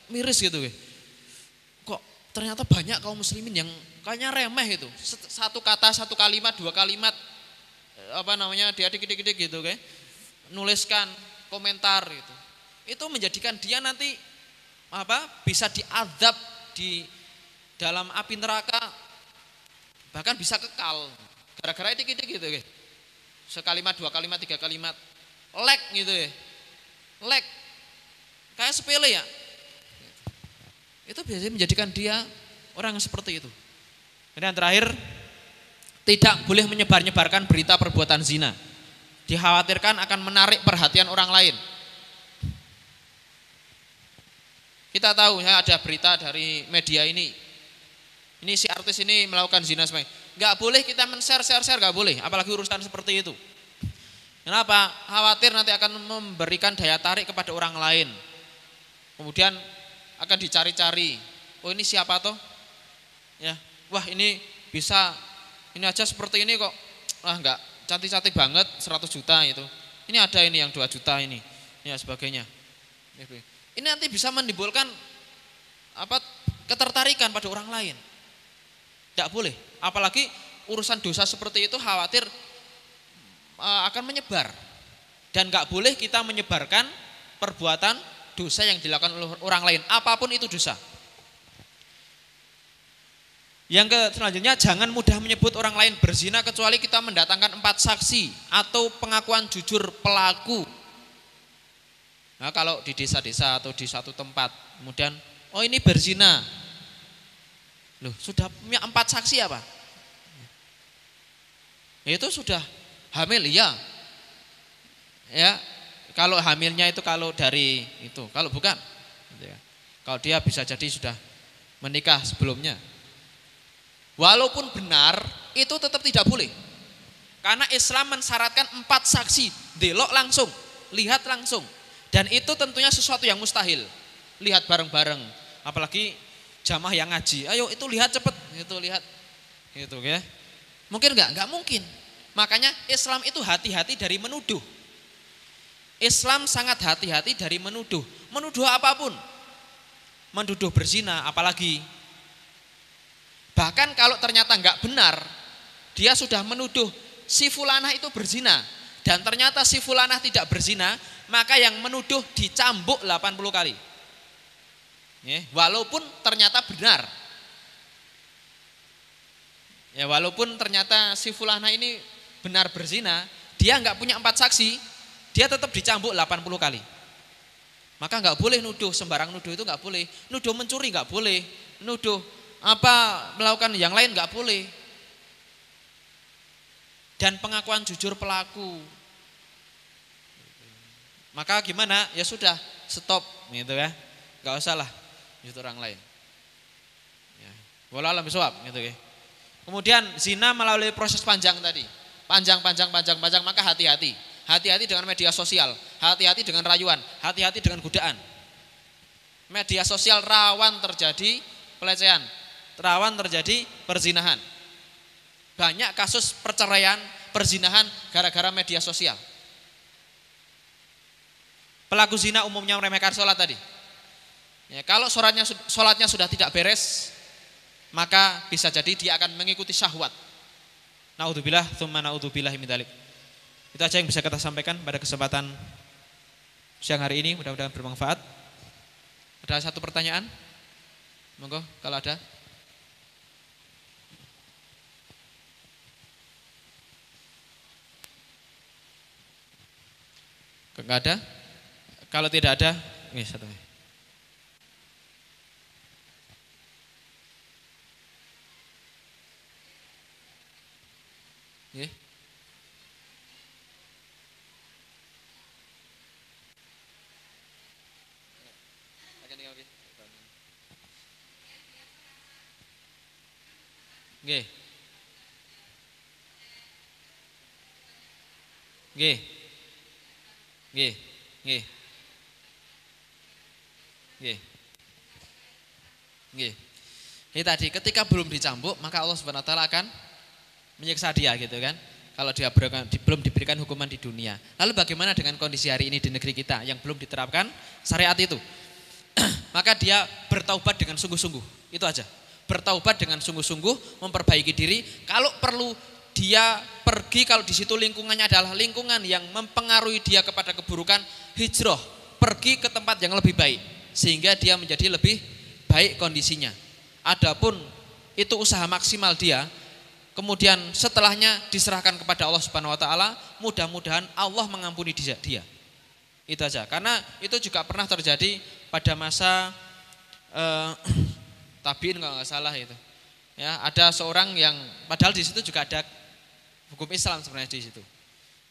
A: miris gitu. Kok ternyata banyak kaum muslimin yang kayaknya remeh itu. Satu kata, satu kalimat, dua kalimat, dia dikit-dikit gitu kayak nuliskan komentar gitu. Itu menjadikan dia nanti bisa diazab di dalam api neraka, bahkan bisa kekal gara-gara dikit-dikit gitu kayak. Sekalimat, dua kalimat, tiga kalimat, lek gitu ya. Lek kayak sepele ya. Itu biasanya menjadikan dia orang yang seperti itu. Dan yang terakhir, tidak boleh menyebar-nyebarkan berita perbuatan zina. Dikhawatirkan akan menarik perhatian orang lain. Kita tahu ya, ada berita dari media ini si artis ini melakukan zina semuanya. Gak boleh kita men-share, gak boleh, apalagi urusan seperti itu. Kenapa? Khawatir nanti akan memberikan daya tarik kepada orang lain. Kemudian akan dicari-cari. Oh ini siapa toh? Ya, wah ini bisa, ini aja seperti ini kok. Wah enggak, cantik-cantik banget 100 juta itu. Ini ada ini yang 2 juta ini. Ya sebagainya. Ini nanti bisa menimbulkan ketertarikan pada orang lain. Tidak boleh. Apalagi urusan dosa seperti itu khawatir akan menyebar. Dan enggak boleh kita menyebarkan perbuatan dosa yang dilakukan oleh orang lain, apapun itu dosa. Yang selanjutnya, jangan mudah menyebut orang lain berzina kecuali kita mendatangkan 4 saksi atau pengakuan jujur pelaku. Nah, kalau di desa-desa atau di satu tempat, kemudian oh ini berzina, loh sudah punya 4 saksi apa? Itu sudah hamil, iya. Ya, kalau hamilnya itu kalau dari itu, kalau bukan, kalau dia bisa jadi sudah menikah sebelumnya. Walaupun benar, itu tetap tidak boleh. Karena Islam mensyaratkan 4 saksi, delok langsung, lihat langsung. Dan itu tentunya sesuatu yang mustahil. Lihat bareng-bareng, apalagi jamaah yang ngaji. Ayo itu lihat cepet, itu lihat, gitu ya. Mungkin enggak mungkin. Makanya Islam itu hati-hati dari menuduh. Islam sangat hati-hati dari menuduh. Menuduh apapun. Menuduh berzina apalagi. Bahkan kalau ternyata enggak benar, dia sudah menuduh si fulanah itu berzina dan ternyata si fulanah tidak berzina, maka yang menuduh dicambuk 80 kali. Ya, walaupun ternyata benar. Ya, walaupun ternyata si fulanah ini benar berzina, dia enggak punya 4 saksi, dia tetap dicambuk 80 kali. Maka enggak boleh nuduh, sembarang nuduh itu enggak boleh. Nuduh mencuri enggak boleh, nuduh melakukan yang lain enggak boleh. Dan pengakuan jujur pelaku. Maka gimana? Ya sudah, stop gitu ya. Enggak usah lah nyuruh orang lain. Ya, wallahu a'lam bishawab gitu ya. Kemudian zina melalui proses panjang tadi. Panjang, maka hati-hati. Hati-hati dengan media sosial, hati-hati dengan rayuan, hati-hati dengan godaan. Media sosial rawan terjadi pelecehan, rawan terjadi perzinahan. Banyak kasus perceraian, perzinahan gara-gara media sosial. Pelaku zina umumnya meremehkan sholat tadi. Ya, kalau sholatnya sudah tidak beres, maka bisa jadi dia akan mengikuti syahwat. Naudzubillah, tsumma naudzubillah min dzalik. Itu aja yang bisa kita sampaikan pada kesempatan siang hari ini, mudah-mudahan bermanfaat. Ada satu pertanyaan? Monggo kalau ada. Enggak ada? Kalau tidak ada, nih satu. Nggih. Nggih. Nggih. Nggih. Nggih. Nggih. Nggih. Ini tadi ketika belum dicambuk maka Allah Subhanahu wa taala akan menyiksa dia gitu kan. Kalau dia belum diberikan hukuman di dunia. Lalu bagaimana dengan kondisi hari ini di negeri kita yang belum diterapkan syariat itu? Maka dia bertaubat dengan sungguh-sungguh. Itu aja. Bertaubat dengan sungguh-sungguh, memperbaiki diri. Kalau perlu dia pergi, kalau di situ lingkungannya adalah lingkungan yang mempengaruhi dia kepada keburukan, hijrah, pergi ke tempat yang lebih baik sehingga dia menjadi lebih baik kondisinya. Adapun itu usaha maksimal dia, kemudian setelahnya diserahkan kepada Allah Subhanahu wa taala, mudah-mudahan Allah mengampuni dia. Itu aja. Karena itu juga pernah terjadi pada masa tabiin kalau nggak salah itu. Ya, ada seorang yang padahal di situ juga ada hukum Islam sebenarnya di situ.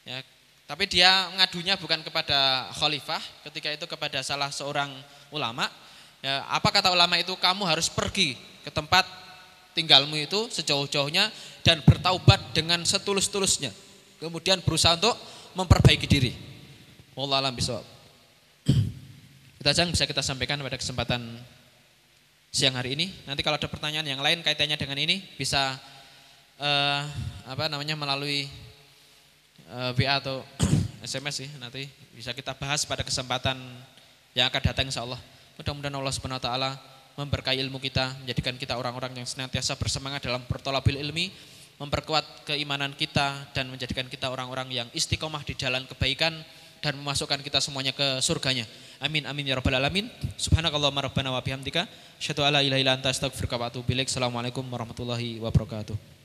A: Ya, tapi dia ngadunya bukan kepada khalifah, ketika itu kepada salah seorang ulama. Ya, apa kata ulama itu? Kamu harus pergi ke tempat tinggalmu itu sejauh-jauhnya dan bertaubat dengan setulus-tulusnya. Kemudian berusaha untuk memperbaiki diri. Wallahu a'lam bishawab. Itu aja yang bisa kita sampaikan pada kesempatan siang hari ini. Nanti kalau ada pertanyaan yang lain kaitannya dengan ini bisa melalui WA atau SMS sih, nanti bisa kita bahas pada kesempatan yang akan datang insyaallah. Mudah-mudahan Allah Subhanahu wa taala memberkahi ilmu kita, menjadikan kita orang-orang yang senantiasa bersemangat dalam berthalabul ilmi, memperkuat keimanan kita dan menjadikan kita orang-orang yang istiqomah di jalan kebaikan dan memasukkan kita semuanya ke surganya. Amin amin ya rabbal alamin. Subhanakallahumma rabbana wa bihamdika asyhadu alla ilaha illa anta astaghfiruka wa atubu ilaik. Assalamualaikum warahmatullahi wabarakatuh.